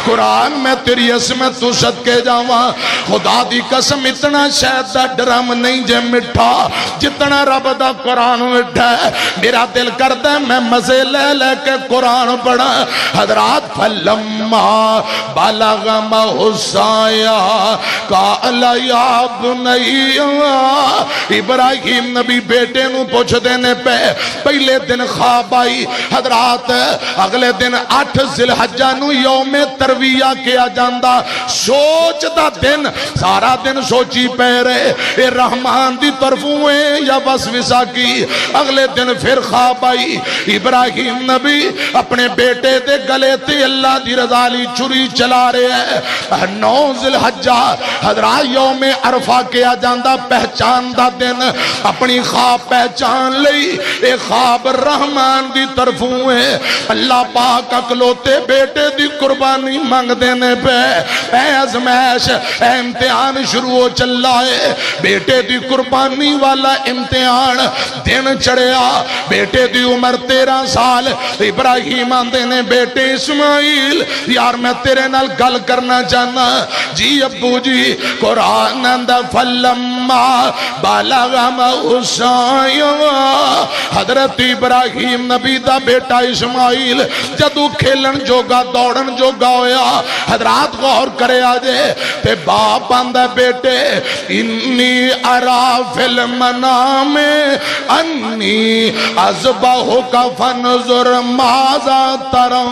قرآن میں تیری عظمت تو صدقے جاواں، خدا دی قسم اتنا شہد دا ڈرم نہیں جے مٹھا جتنا رب دا قرآن مٹھا ہے۔ میرا دل کرتا ہے میں مزے لے لے کے قرآن پڑھا۔ حضرات فلما بلغ معہ السعی قال یا بنی، ابراہیم نبی بیٹے نو پوچھ دینے پہ پہلے دن خواب آئی۔ حضرات اگلے دن 8 ذی الحجہ نو یوم ترویہ کیا جاندہ، سوچ دا دن، سارا دن سوچی پہ رہے اے رحمان دی طرفویں یا وسوسہ کی۔ اگلے دن پھر خواب آئی، ابراہیم نبی اپنے بیٹے دے گلے تے اللہ دی رضا لی چھری چلا رہے ہیں۔ 9 ذی الحجہ حضرات یوم عرفہ کیا جاندہ، پہچان دا دن، اپنی خواب پہچان لئی، اے خواب رحمان دی طرفویں اللہ پاک اکلوتے بیٹے دی قربانی مانگ دینے پہ اے ازمائش، اے امتحان شروع ہو چلا ہے۔ بیٹے دی قربانی والا امتحان دن چڑھیا، بیٹے دی عمر 13 سال۔ ابراہیم آندے نے بیٹے اسماعیل یار میں تیرے نال گل کرنا چاہنا۔ جی ابو جی، قرآن اندہ فلما بلغ معہ السعی، حضرت ابراہیم نبی دا بیٹا اسماعیل جدو کھیلن جوگا دوڑن جوگا ہویا۔ حضرات غور کرے آجے تے باپ آندہ بیٹے انی ارا فی المنام انی اذبحک فانظر ماذا ترى۔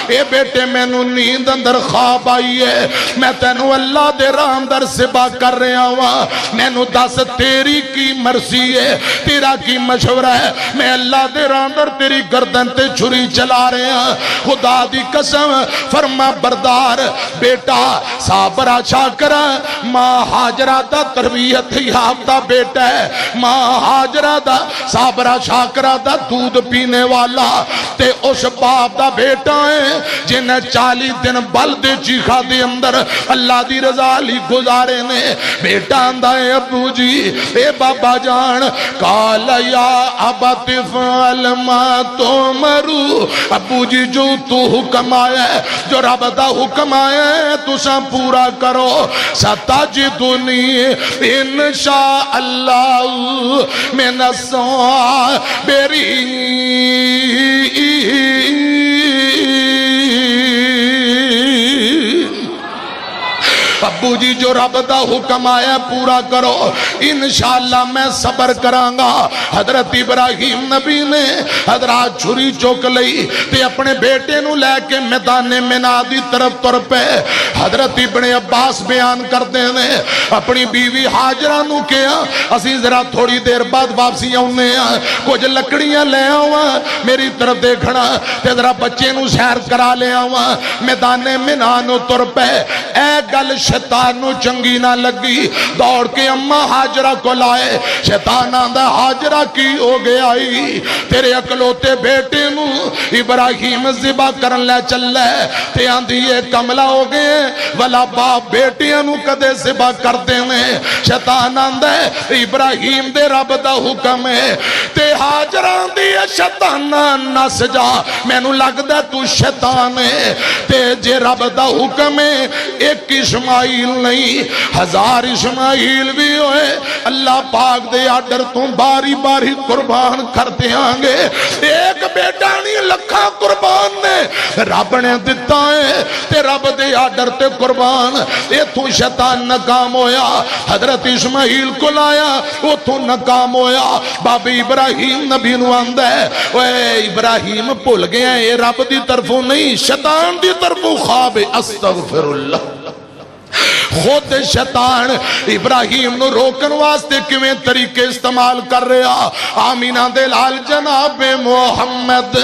اے بیٹے میں نو نیند اندر خواب آئی ہے، میں تینو اللہ دے راہ اندر سبا کر رہا ہوا، میں نو دس تیری کی مرضی ہے، تیرا کی مشورہ ہے۔ میں اللہ دے راہ اندر تیری گردن تے چھری چلا رہے ہیں۔ خدا دی قسم فرما بردار بیٹا صابرہ شاکرہ، ماں ہاجرہ دا تربیت یافتہ بیٹا ہے، ماں ہاجرہ دا صابرہ شاکرہ دا دودھ پینے والا تے اس باپ دا بیٹا ہے جنہیں 40 دن بلد چیخا دے اندر اللہ دی رضا لی گزارے نے۔ بیٹا اندہ ہے ابو جی، اے بابا جان، قال یا ابت فعل ما تؤمر، ابو جی جو تو حکم آیا ہے، جو رب دا حکم آیا ہے تو سا پورا کرو۔ ستجدنی انشاء اللہ من الصابرین۔ ابو جی جو رب دا حکم آیا پورا کرو، انشاءاللہ میں صبر کرانگا۔ حضرت ابراہیم نبی نے حضرات چھری چوک لئی تے اپنے بیٹے نو لے کے میدان منا دی طرف طور پہ حضرت ابن عباس بیان کر دینے اپنی بیوی حاجرہ نو کیا اسی ذرا تھوڑی دیر بعد واپسی آنے کچھ لکڑیاں لے آواں میری طرف دیکھنا تے ذرا بچے نو سیر کرا لے آواں میدان منا نو طور پہ اے گل شیطان نو چنگی نہ لگی دوڑ کے اماں حاجرہ کو لائے شیطان آندہ حاجرہ کی ہو گیا تیرے اکلوتے بیٹے نو ابراہیم ذبح کرن لے چل لے تے آندھی یہ کملہ ہو گئے والا باپ بیٹیاں نو کدے ذبح کر دینے شیطان آندہ ابراہیم دے رب دا حکم ہے تے حاجرہ آندھی ہے شیطان نس جا میں نو لگ دے تو شیطان ہے تے جے رب دا حکم ہے ایک اسماعیل نہیں 1000 اسماعیل بھی ہوئے اللہ پاک دے آڈر تم باری باری قربان کر دیاں گے ایک بیٹا نہیں لکھا قربان نے رب نے دیتا ہے تے رب دے آڈر تے قربان اے تو شیطان ناکام ہویا حضرت اسماعیل کو لایا وہ تو ناکام ہویا باب ابراہیم نبی نو آندہ ہے اے ابراہیم پھول گیا اے رب دی طرفوں نہیں شیطان دی طرفوں خواب استغفر اللہ خود شیطان ابراہیم نو روکن واسطے کیویں طریقے استعمال کر رہا. آمینہ دے لال جناب محمد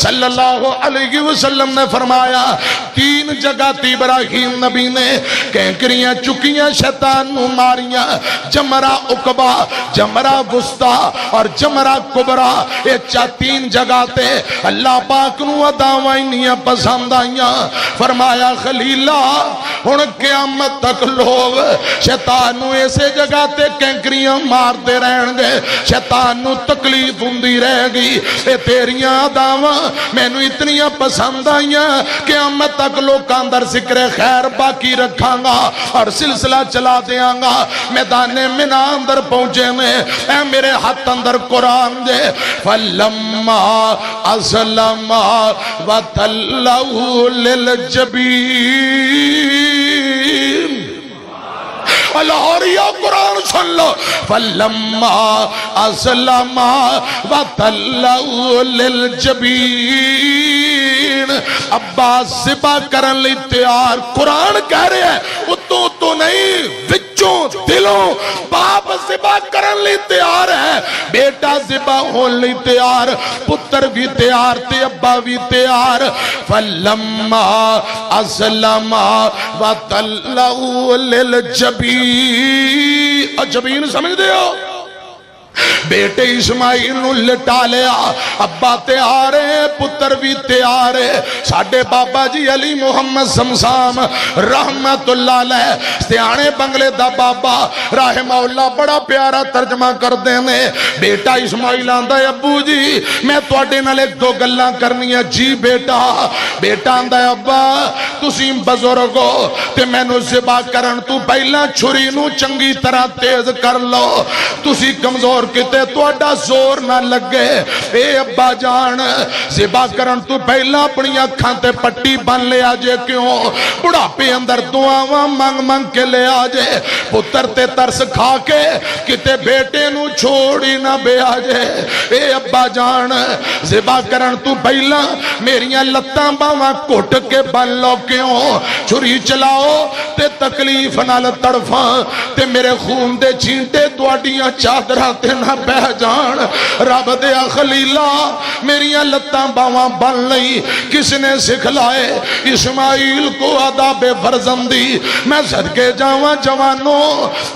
صلی اللہ علیہ وسلم نے فرمایا 3 جگہ تی ابراہیم نبی نے کینکریاں چکیاں شیطان نو ماریاں. جمرہ عقبہ، جمرہ وسطی اور جمرہ کبرا. یہ 3 جگہ تے اللہ پاک نو اداوائنیاں پسند آئیاں. فرمایا خلیلہ ہن قیامت تک لوگ شیطان نو ایسے جگہ تے کینکریاں مار دے رہن گے، شیطان نو تکلیف ہوندی رہ گئی. اے تیریاں اداواں مینوں اتنیاں پسند آئیاں قیامت تک لوکاں اندر ذکر خیر باقی رکھاں گا اور سلسلہ چلا دیاں گا. میدان منا اندر پہنچے میں اے میرے ہاتھ اندر قرآن دے فَلَمَّا أَسْلَمَا وَتَلَّهُ لِلْجَبِينِ. لاہوریہ قرآن سن لو. فَلَمَّا أَسْلَمَا وَتَلَّهُ لِلْجَبِينِ. عباس ذبح کرن لی تیار. قرآن کہہ رہے ہیں تو نہیں وچوں دلوں باپ ذبح کرن لی تیار ہے، بیٹا ذبح ہون لی تیار، پتر بھی تیار تے ابا بھی تیار. فَلَمَّا أَسْلَمَا وَتَلَّهُ لِلْجَبِينِ. جبین سمجھ دے ہو؟ بیٹے اسماعیل نو لٹا لیا. ابا تیار ہے، پتر بھی تیار ہے. ساڑھے بابا جی علی محمد سمسام رحمت اللہ علیہ سیانے بنگلے دا بابا رحمہ اللہ بڑا پیارا ترجمہ کر دینے. بیٹا اسماعیل آندہ ہے ابو جی میں توڑے نال 1-2 گلاں کرنی ہے. جی بیٹا. بیٹا آندہ ہے ابا تسی بزرگو تے میں نو ذبح کرن تو پہلا چھری نو چنگی طرح تیز کر لو. تسی کمزور کتے تو اڈا زور نہ لگے. اے ابا جان ذبح کرن تو پہلا اپنی اکھاں تے پٹی بن لے آجے. کیوں بڑھاپے اندر دعاواں مانگ مانگ کے لے آجے. پتر تے ترس کھا کے کتے بیٹے نو چھوڑی نہ بے آجے. اے ابا جان ذبح کرن تو پہلا میریاں لتاں باواں کٹ کے بن لو. کیوں چھری چلاؤ تے تکلیف نال تڑفاں تے میرے خون دے چھینٹے تواڈیاں چادراں تے نہ بہ جان. رب دیا خلیلہ میریاں لتاں باواں بن لئی. کس نے سکھلائے اسماعیل کو آداب فرزندی. میں صدقے جاواں جوانوں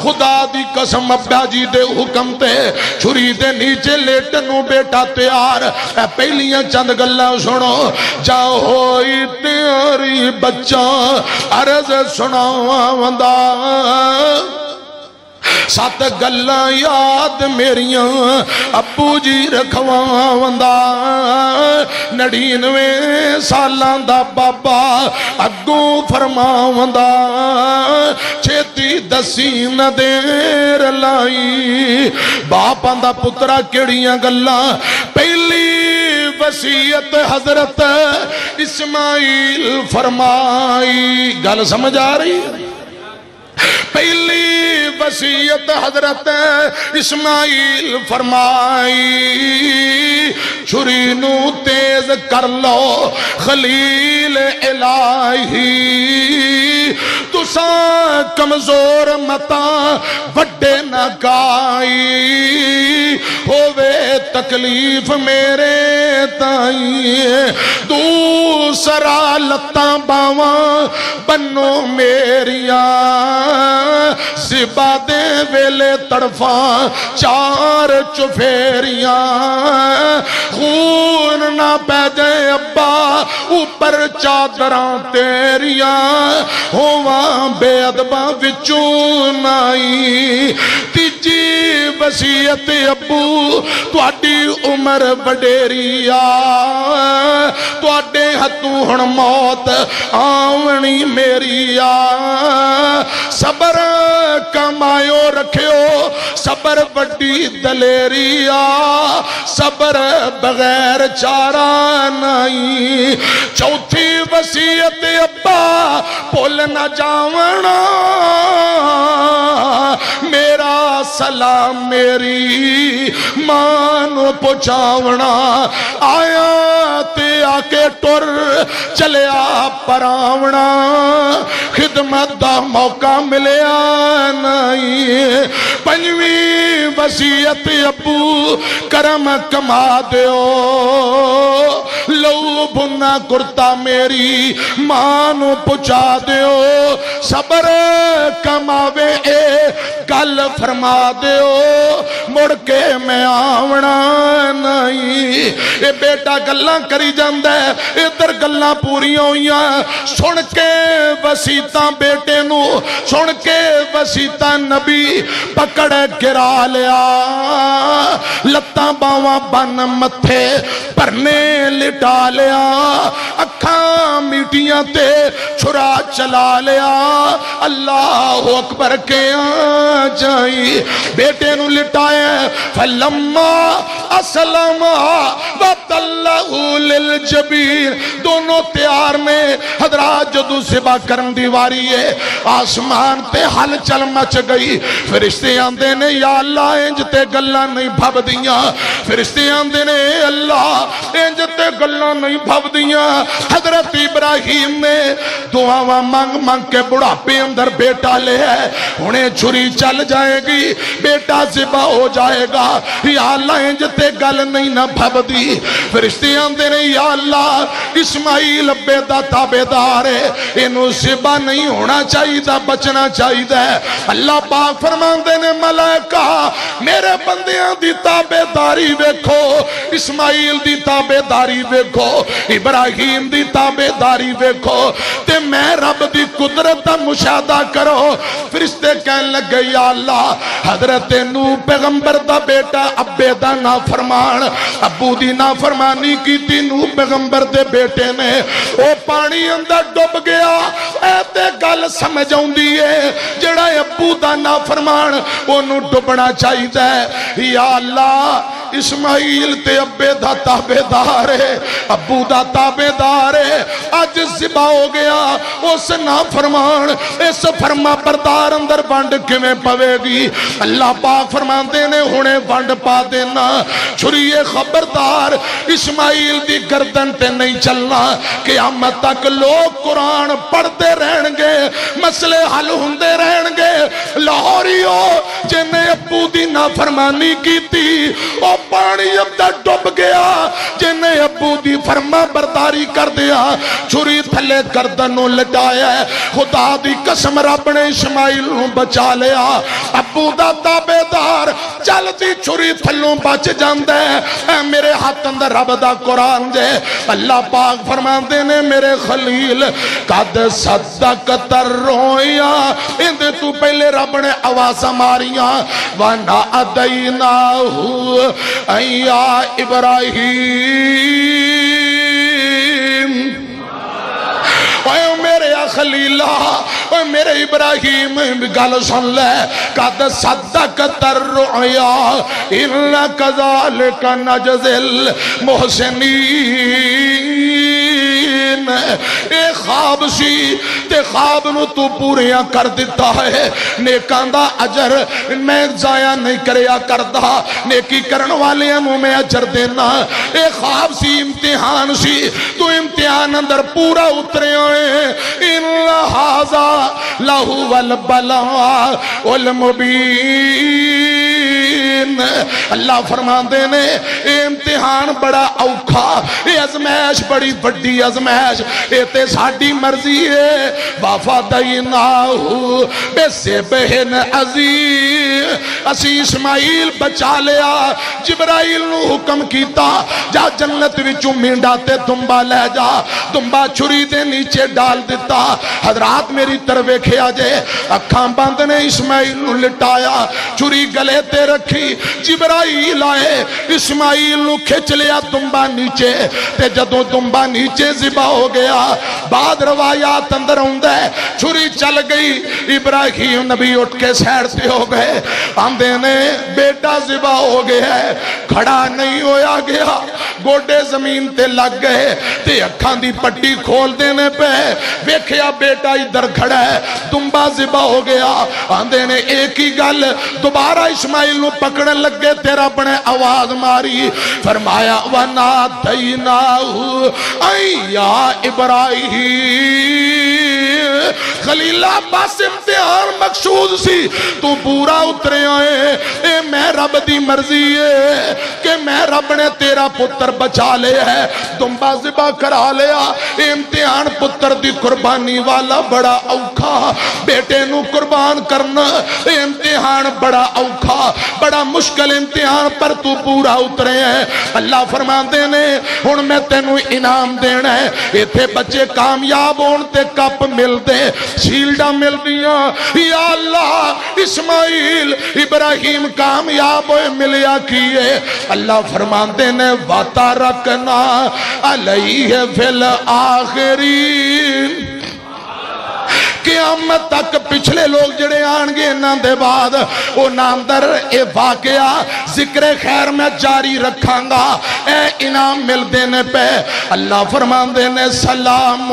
خدا دی قسم ابا جی دے حکم تے چھری دے نیچے لیٹنوں بیٹا تیار. اے پہلیاں چند گلاں سنو. جاؤ ہوئی تیاری بچہ عرض سناواں وندا. 7 گلاں یاد میریاں ابو جی رکھواں وندا. 99 سالاں دا بابا اگوں فرماوندا چھتی دسی نہ دیر لائی. باپ آندا پترا کیڑیاں گلاں. پہلی وصیت حضرت اسماعیل فرمائی. گل سمجھ آ رہی ہے؟ پہلی وصیت حضرت اسماعیل فرمائی چھری نو تیز کر لو خلیل الہی. تساں کمزور متا وڈے نہ گائی. ہووے تکلیف میرے تائیں دوسرا لتاں باواں بنو میریاں. ذبح دے ویلے تڑفاں 4 چفیریاں. خون نہ پہ جائے ابا اوپر چادراں تیریاں. ہواں بے ادباں وچوں نائی. تیجی وصیت ابو تواڈی عمر وڈیری آ. تواڈے ہتھوں ہن موت آونی میری آ. صبر کمائیو رکھیو صبر وڈی دلیری آ. صبر بغیر چارہ نہیں. چوتھی وصیت ابا بھول نہ جاونا میرا سلام میری ماں نو پہنچاونا. آیا تے آکے ٹر چلیا پراونا خدمت دا موقع ملیا نہیں پنجویں وصیت ابو کرم کما دیو لو بھنا کرتا میری مانو پچا دیو صبر کماوے اے گل فرما دیو مڑ کے میں آونا نہیں اے بیٹا گلاں کری جاندہ ہے ادھر گلاں پوری ہوئیاں سن کے وسیطاں بیٹے نو سن کے وسیطاں نبی پکڑ گرا لیا لتاں باواں بن متھے پرنے لٹا لیا اکھاں میٹیاں تے چھرا چلا لیا اللہ اکبر کے جائی بیٹے نو لٹائے فلما اسلم وتلہ للجبین دونوں تیار نے حضرات جدو ذبح کرن دیواری ہے آسمان پہ حل چل مچ گئی فرشتے آندے نے یا اللہ انج تے گلاں نہیں بھب دیاں فرشتے آندے نے اللہ انج تے گلاں نہیں بھب دیاں حضرت ابراہیم نے دعاواں مانگ مانگ کے بڑھاپے اندر بیٹا لے ہے انہیں چھری چل جائے گی بیٹا ذبح ہو جائے گا یا اللہ انج تے گل نہیں نہ بھب دی فرشتے آندے نے یا اللہ اسماعیل ابے دا تابعدار ہے انہوں ذبح نہیں ہونا چاہیے دا بچنا چاہیے دا اللہ پاک فرماندے نے ملائکہ میرے بندیاں دی تابعداری ویکھو اسماعیل دی تابعداری ویکھو ابراہیم دی تابعداری ویکھو تے میں رب دی قدرت دا مشاہدہ کرو فرشتے کہنے لگے یا اللہ حضرت نوح پیغمبر دا بیٹا ابے دا نافرمان ابو دی نافرمانی کی تی نوح پیغمبر دے بیٹے نے او پانی اندر ڈب گیا اے تے گل سمجھ آؤندی ہے جڑا ابو دا نافرمان انہوں ڈبنا چاہیے ہے یا اللہ اسماعیل تے ابے دا تابعدار ہے ابو دا تابعدار ہے آج ذبح ہو گیا اس نافرمان اس فرما بردار اندر بانڈ کمیں پوے گی اللہ پاک فرماندے نے ہونے بانڈ پا دینا چھری خبردار اسماعیل دی گردن تے نہیں چلنا قیامت تک لوگ قرآن پڑھتے رہن گے مسئلے حل ہوندے رہن گے لاہوریو جنہیں ابو دی نافرمانی کی تھی او پانی اندر ڈب گیا جنہیں ابو دی فرما برداری کر دیا چھری تھلے گردنوں لٹایا خدا دی قسم رب نے اسماعیل بچا لیا ابو دا تابعدار چل دی چھری تھلوں بچ جاندے اے میرے ہاتھ اندر رب دا قرآن دے اللہ پاک فرماندے نے میرے خلیل قد صدقت الرؤیا اندے تو پہلے رب نے آوازہ ماریاں وَنَا أَدَيْنَاهُ اَيَّا إِبْرَاهِيمُ اے میرے خلیلہ اے میرے ابراہیم گل سن لے قد صدقت الرؤیا اِنَّا كَذَلِكَ نَجْزِي الْمُحْسِنِينَ اے خواب سی تے خواب نو تو پوریاں کر دیتا ہے نیکان دا اجر میں ضائع نہیں کریا کردہ نیکی کرن والیاں نو میں اجر دینا اے خواب سی امتحان سی تو امتحان اندر پورا اترے ہوئے ان لہذا لہو والبلاء والمبین اللہ فرماندے نے اے امتحان بڑا اوکھا اے ازمائش بڑی بڑی ازمائش اے تے ساڑی مرضی ہے وَفَدَيْنَاهُ بِذِبْحٍ عَظِيمٍ اسی اسماعیل بچا لیا جبرائیل نو حکم کیتا جا جنت وچوں مینڈا تے دنبا لے جا دنبا چھری دے نیچے ڈال دیتا حضرات میری طرف کھیا جے اکھاں بند نے اسماعیل نو لٹایا چھری گلے تے رکھی جبرائیل آئے اسماعیل نو کھچ لیا دنبا نیچے تے جدو دنبا نیچے ذبح ہو گیا بعد روایات اندر ہوندہ ہے چھری چل گئی ابراہیم نبی اٹھ کے سیڑتے ہو گئے آندے نے بیٹا ذبح ہو گیا ہے کھڑا نہیں ہویا گیا گوڈے زمین تے لگ گئے تے اکھاں دی پٹی کھول دینے پہ ویکھیا بیٹا ادھر کھڑا ہے دمبا ذبح ہو گیا آندے نے ایک ہی گل دوبارہ اسماعیل نو پکڑن لگے تیرا بنے آواز ماری فرمایا وَنَادَيْنَاهُ أَن يَا إِبْرَاهِيمُ خلیلہ بس امتحان مقصود سی تو پورا اترے آئے اے میں رب دی مرضی ہے کہ میں رب نے تیرا پتر بچا لے ہے دمبا ذبح کرا لیا امتحان پتر دی قربانی والا بڑا اوکھا بیٹے نو قربان کرنا امتحان بڑا اوکھا بڑا مشکل امتحان پر تو پورا اترے ہیں اللہ فرماندے نے ہن میں تینوں انعام دینا ہے ایتھے بچے کامیاب ہون تے کپ مل دے شیلڈا مل دیا یا اللہ اسماعیل ابراہیم کامیاب ہوئے ملیا کیے اللہ فرماندے نے وَتَرَكْنَا عَلَيْهِ فِي الْآخِرِينَ قیامت تک پچھلے لوگ جڑے آنگے انہاں دے بعد وہ نامدر اے واقعہ ذکر خیر میں جاری رکھاں گا اے انعام مل دینے پہ اللہ فرمان دینے سلام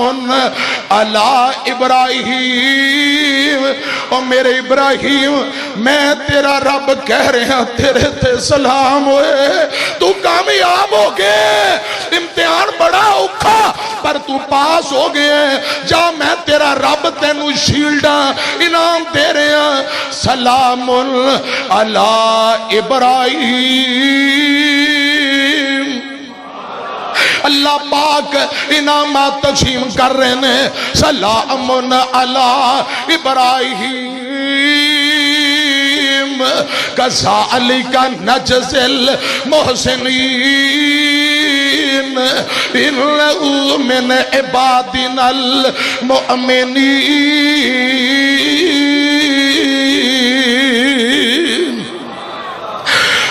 علی ابراہیم اور میرے ابراہیم میں تیرا رب کہہ رہے ہیں تیرے تے سلام ہوئے تو کامیاب ہو گئے امتحان بڑا اوکھا پر تو پاس ہو گئے جا میں تیرا رب تینوں شیلڈا انعام دے رہے ہیں سلام علی ابراہیم اللہ پاک انعامات تقسیم کر رہے ہیں سلام علی ابراہیم کذالک نجزی المحسنین انہو من عبادنا المؤمنین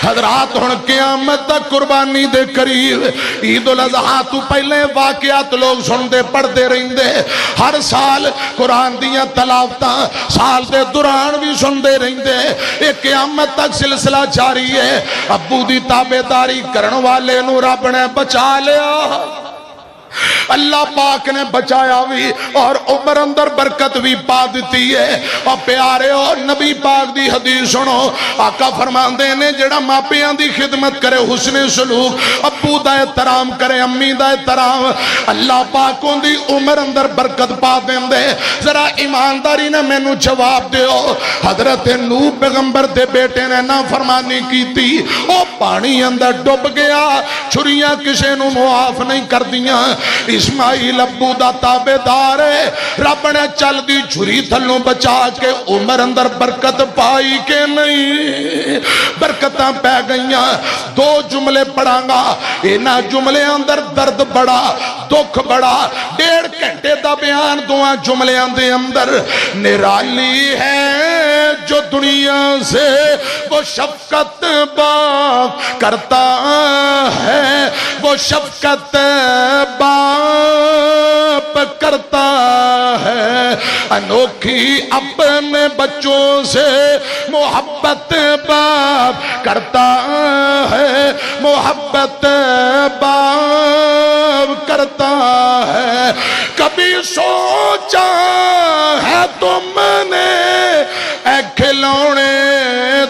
حضرات ہن قیامت تک قربانی دے قریب عید الاضحیٰ تو پہلے واقعات لوگ سندے پڑھتے رہندے ہر سال قرآن دیاں تلاوتاں سال دے دوران بھی سندے رہندے ایک قیامت تک سلسلہ جاری ہے ابو دی تابعداری کرن والے نو رب نے بچا لیا اللہ پاک نے بچایا بھی اور عمر اندر برکت بھی پا دیتی ہے اور پیارے اور نبی پاک دی حدیث سنو آقا فرماندے نے جڑا ماپیاں دی خدمت کرے حسن سلوک ابو دا احترام کرے امی دا احترام اللہ پاکوں دی عمر اندر برکت پا دیں دے ذرا ایمانداری نے میں نو جواب دے ہو حضرت نوح پیغمبر دے بیٹے نے نا فرمانی کی تھی او پانی اندر ڈوب گیا چھریاں کسے نو معاف نہیں کر دیاں اسماعیل ابو دا تابعدار ہے رب نے چل دی چھری تھلوں بچا کے عمر اندر برکت پائی کہ نہیں برکتاں پہ گئیاں دو جملے پڑھاں گا اینا جملے اندر درد بڑا دکھ بڑا 1.5 گھنٹے دا بیان دعا جملے اندر نرالی ہے جو دنیا سے وہ شفقت باپ کرتا ہے وہ شفقت باپ کرتا ہے انوکھی اپنے بچوں سے محبت باپ کرتا ہے محبت باپ کرتا ہے کبھی سوچا ہے تم نے اے کھلونے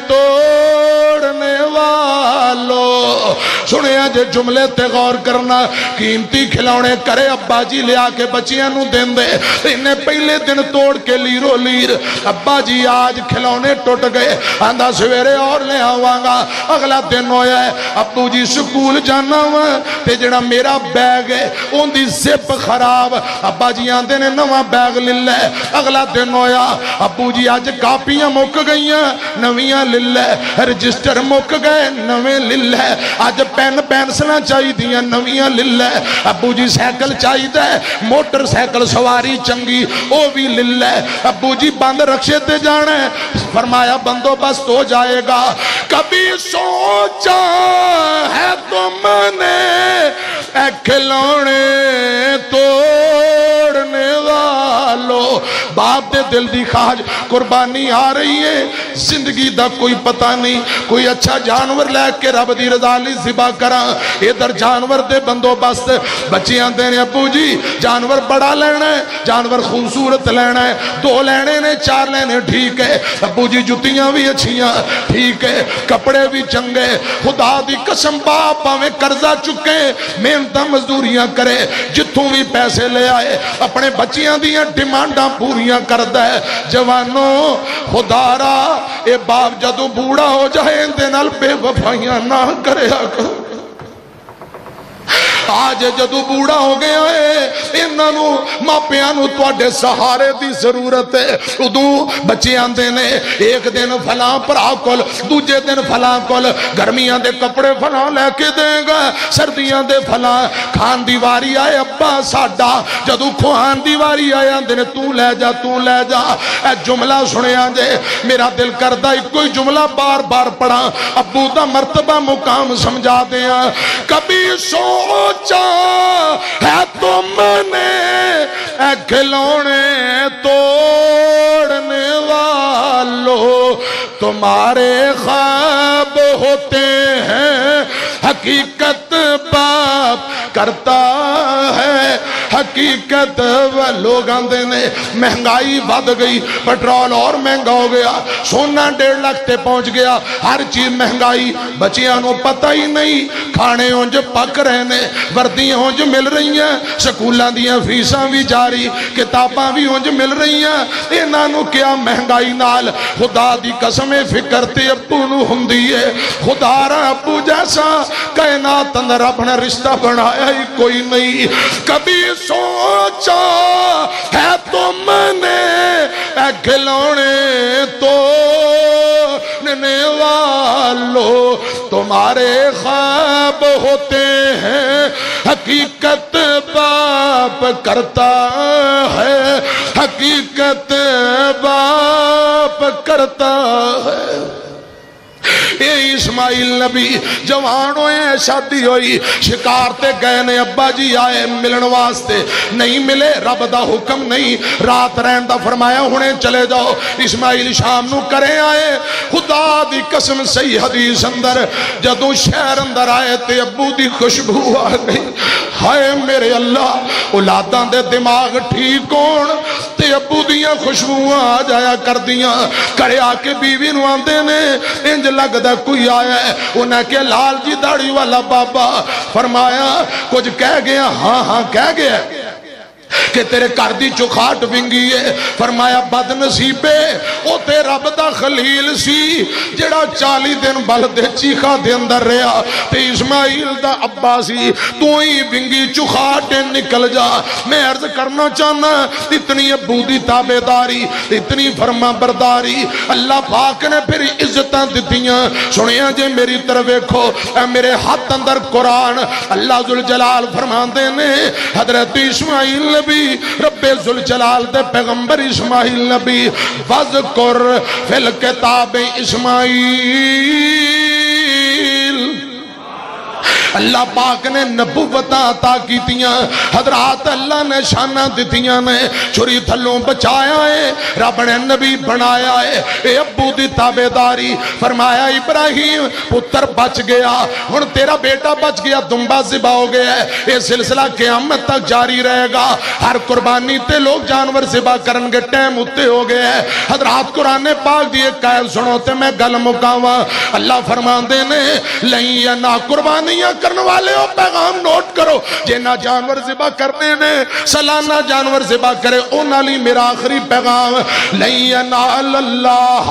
توڑنے والو سنیا جے جملے تے غور کرنا قیمتی کھلونے کرے ابا جی لیا کے بچیاں نو دین دے انہیں پہلے دن توڑ کے لیرو لیر ابا جی آج کھلونے ٹوٹ گئے آندھا سویرے اور لے آوانگا اگلا دن ہویا ہے ابو جی سکول جانا ہوا تے جڑا میرا بیگ ہے ان دی زپ خراب ابا جی آندھے نے نواں بیگ للے اگلا دن ہویا ابو جی آج کاپیاں مک گئیاں نویاں للے رجسٹر مک گئے نویں للے آج پین پینسلاں چاہی دیاں نویاں للے ابو جی سیکل چاہی دے موٹر سیکل سواری چنگی او بھی للے ابو جی بند رکشے تے جانے فرمایا بندو بست ہو جائے گا کبھی سوچا ہے تم نے اے کھلونے توڑنے والو باپ دے دل دی خواہش قربانی آ رہی ہے زندگی دا کوئی پتہ نہیں، کوئی اچھا جانور لے کے رب دی رضا لئی ذبح کراں، ادھر جانور دے بندوبست بچیاں دے نے ابو جی جانور بڑا لینا ہے، جانور خوبصورت لینا ہے، 2 لینے نے 4 لینے ٹھیک ہے ابو جی، جتیاں بھی اچھیاں ٹھیک ہے، کپڑے بھی چنگے، خدا دی قسم باپ میں قرضہ چکے محنتاں مزدوریاں کرے جتوں بھی پیسے لے آئے اپنے بچیاں دیاں ڈیمانڈاں پوریاں کردا ہے۔ جوانوں خدا را اے باپ جدوں بوڑھا ہو جائے اندے نال بے وفائیاں نہ کریا کرو۔ آج جدو بوڑھا ہو گیا ہے انہوں ماپیانوں تواڈے سہارے دی ضرورت ہے، ادوں بچے آندے نے ایک دن فلاں پرا کول، دوجے دن فلاں کول، گرمیاں دے کپڑے فلاں لے کے دیں گا، سردیاں دے فلاں، کھان دی واری آئے ابا ساڈا، جدو کھان دی واری آئے آندے نے تو لے جا تو لے جا۔ اے جملہ سنے آنجے میرا دل کردہ کوئی جملہ بار بار پڑھا، ابو دا مرتبہ مقام سمجھا دیا۔ کبھی سوچا ہے تم نے اے کھلونے توڑنے والوں، تمہارے خواب ہوتے ہیں حقیقت باپ کرتا ہے، حقیقت لوگ آندے نے مہنگائی بڑھ گئی، پٹرول اور مہنگا ہو گیا، سونا 1.5 لاکھ تے پہنچ گیا، ہر چیز مہنگائی، بچیاں نو پتہ ہی نہیں، کھانے ہونج پک رہے نے، وردیاں ہونج مل رہی ہیں، سکولاں دیاں فیساں بھی جاری، کتاباں بھی ہونج مل رہی ہیں، انہاں نو کیا مہنگائی نال خدا دی قسم فکر تے ابو نو ہوندی ہے، خدا را ابو جیسا کائنات اندر اپنا رشتہ بنایا ہی کوئی نہیں۔ کبھی سوچا ہے تم نے اے کھلونے توڑنے والوں، تمہارے خواب ہوتے ہیں حقیقت باپ کرتا ہے، حقیقت باپ کرتا ہے۔ اے اسماعیل نبی جوان ہوئے شادی ہوئی، شکار تے گئے نے، ابا جی آئے ملن واسطے، نہیں ملے، رب دا حکم نہیں، رات رہن دا فرمایا ہونے چلے جاؤ۔ اسماعیل شام نو کرے آئے، خدا دی قسم صحیح حدیث اندر جدوں شہر اندر آئے تے ابو دی خوشبو آ گئی، ہائے میرے اللہ، اولاداں دے دماغ ٹھیک ہون تے ابو دیاں خوشبوواں آ جایا کر دیاں، کرے آ کے بیوی نو آندے نے انج لگدا کوئی آیا ہے، انہیں کہ لال جی داڑھی والا بابا، فرمایا کچھ کہہ گیا، ہاں ہاں کہہ گیا کہ تیرے گھر دی چوکھاٹ ونگی ہے، فرمایا بد نصیبے او تے رب دا خلیل سی جڑا 40 دن بلدے چیخا دے اندر رہا، تے اسماعیل دا ابا سی، تو ہی ونگی چوکھاٹ نکل جا۔ میں عرض کرنا چاہنا اتنی ابو دی تابعداری، اتنی فرما برداری اللہ پاک نے پھر عزتاں دتیاں۔ سنیا جے میری طرف دیکھو، اے میرے ہاتھ اندر قرآن اللہ ذوالجلال فرماندے نے، حضرت اسماعیل نبی رب ذوالجلال دے پیغمبر اسماعیل نبی، وَذْكُرْ فِي الْكِتَابِ اسماعیل، اللہ پاک نے نبوتاں عطا کیتیاں، حضرات اللہ نے شانہ دتیاں نے، چھری تھلوں بچایا ہے، رب نے نبی بنایا ہے۔ اے ابو دی تابعداری، فرمایا ابراہیم پتر بچ گیا، ہن تیرا بیٹا بچ گیا، دمبا ذبح ہو گیا ہے، یہ سلسلہ قیامت تک جاری رہے گا، ہر قربانی تے لوگ جانور ذبح کرن گے، ٹائم اتے ہو گیا ہے۔ حضرات قرآن پاک دی ایک قائل سنو تے میں گل مکاواں، اللہ فرماندے نے لئیں یا نہ قربانیاں کرنے والے ہو، پیغام نوٹ کرو، جنہ جانور ذبح کرنے نے سالانہ جانور ذبح کرے اونا لی میرا آخری پیغام، لَن يَنَالَ اللَّهَ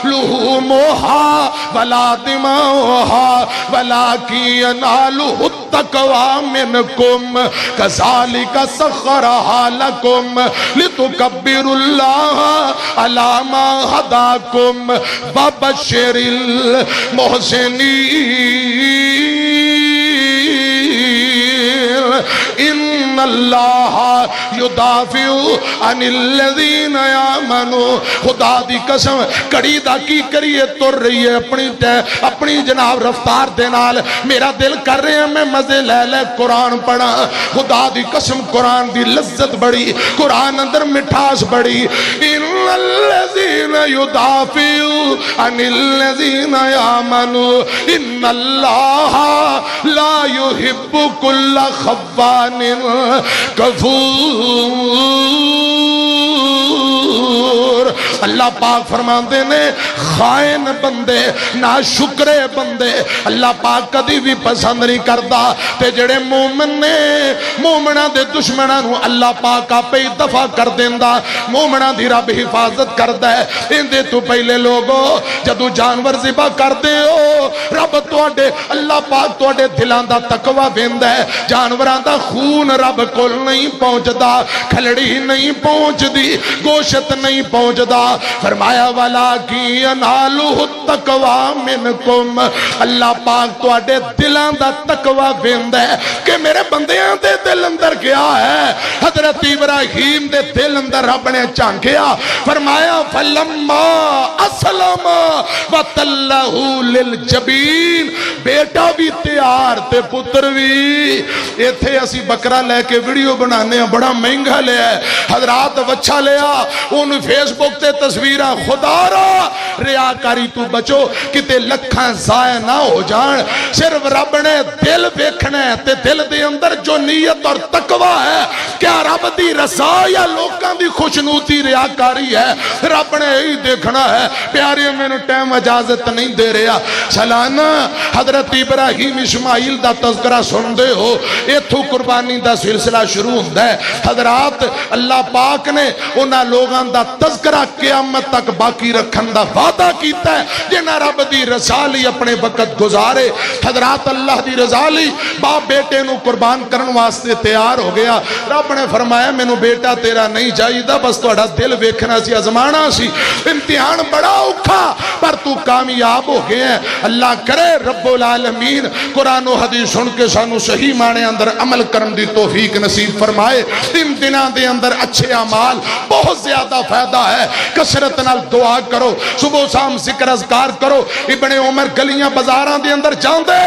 لُحُومُهَا وَلَا دِمَاؤُهَا وَلَكِن يَنَالُهُ التَّقْوَىٰ مِنكُمْ كَذَلِكَ سَخَّرَهَا لَكُمْ لِتُكَبِّرُوا اللَّهَ عَلَىٰ مَا هَدَاكُمْ وَبَشِّرِ الْمُحْسِنِينَ۔ ان اللہ یدافع عن الذین آمنوا خدا دی قسم کڑی دا کی کریے تر رہی ہے اپنی جناب رفتار دے نال میرا دل کر رہے ہیں میں مزے لے لے قرآن پڑھا خدا دی قسم قرآن دی لذت بڑی قرآن اندر مٹھاس بڑی ان الذین یدافع عن الذین آمنوا ان اللہ لا يحب كل خوان کفور اللہ پاک فرماندے نے خائن بندے ناشکرے بندے اللہ پاک کدی بھی پسند نہیں کرتا تے جڑے مومن نے مومنہ دے دشمنہ نو اللہ پاک آپے ہی دفع کر دیندا مومنہ دی رب حفاظت کردا ہے اندے تو پہلے لوگو جدو جانور ذبح کر دے ہو رب توڑے اللہ پاک توڑے دلان دا تقوی ویندا ہے جانوران دا خون رب کول نہیں پہنچ دا کھلڑی نہیں پہنچ دی گوشت نہیں پہنچ دا فرمایا والا کی انالو التقوی منکم اللہ پاک توڑے دلان دا تقوی ویندا ہے کہ میرے بندیاں دے دل اندر کیا ہے حضرت ابراہیم دے دل اندر رب نے چانکیا فرمایا فلما اسلم وتلہ للجبین بیٹا بھی تیار تے پتر بھی یہ تھے اسی بکرہ لے کے ویڈیو بنانے ہیں بڑا مہنگا لیا ہے حضرات وچھا لیا ان فیس بک تے تصویرہ خدا را ریاکاری تو بچو کتے لکھاں ضائع نہ ہو جان صرف رب نے دل بیکھنے تے دل دے اندر جو نیت اور تقوی ہے کیا رب دی رضا یا لوکاں دی خوشنودی ریاکاری ہے رب نے ہی دیکھنا ہے پیارے میں نے ٹائم اجازت نہیں دے رہا سالانہ حضرت ابراہیم اسماعیل دا تذکرہ سن دے ہو ایتھو قربانی دا سلسلہ شروع ہوندہ ہے حضرات اللہ پاک نے انہاں لوگاں دا تذکرہ قیامت تک باقی رکھن دا وعدہ کیتا ہے جنہاں رب دی رضا لی اپنے وقت گزارے حضرات اللہ دی رضا لی باپ بیٹے نو قربان کرن واسطے تیار ہو گیا رب نے فرمایا میں نو بیٹا تیرا نہیں چاہیے دا بس تو اڑا دل ویکھنا سی ازمانا سی امتحان بڑا اوکھا پر تو کامیاب ہو گئے ہیں اللہ کرے رب العالمین قرآن و حدیث سن کے سانو صحیح معنی اندر عمل کرن دی توفیق نصیب فرمائے ان دنوں دے اندر اچھے اعمال بہت زیادہ فائدہ ہے کثرت نال دعا کرو صبح شام ذکر اذکار کرو ابن عمر گلیاں بازاراں دے اندر جاندے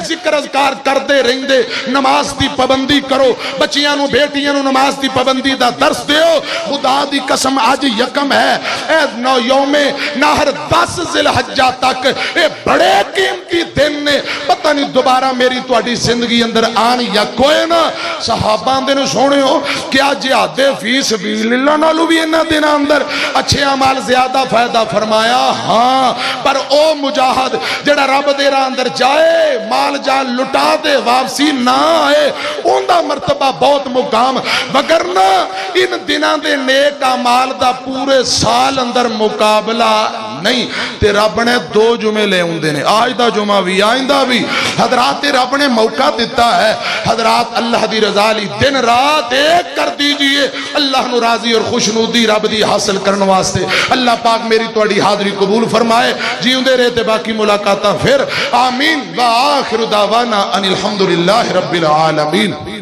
ذکر اذکار کردے رہندے نماز دی پابندی کرو بچیاں نو بیٹیاں نو نماز دی پابندی دا درس دیو خدا دی قسم آج یکم ہے اے نو یوم نہر 10 ذی الحجہ تک اے بڑے قیمتی دن نے پتہ نہیں دوبارہ میری تواڈی زندگی اندر آن یا کوئی نہ صحابہ دے نو سونے ہو کیا جہاد فی سبیل اللہ نالو بھی انہاں دنوں اندر اچھے اعمال زیادہ فائدہ فرمایا ہاں پر او مجاہد جڑا رب دے راہ اندر جائے مال جان لٹا دے واپسی نہ آئے ان دا مرتبہ بہت مقام وگرنہ ان دنوں دے نیک اعمال دا پورے سال اندر مقابلہ نہیں تے رب نے 2 جمعے لے ہوندے نے آج دا جمعہ بھی آئندہ بھی حضرات رب نے موقع دیتا ہے حضرات اللہ دی رضا لی دن رات ایک کر دیجئے اللہ نو راضی اور خوشنودی رب دی حاصل کرنے واسطے اللہ پاک میری توڑی حاضری قبول فرمائے جیوندے رہتے باقی ملاقاتاں پھر آمین وآخر دعوانا ان الحمدللہ رب العالمین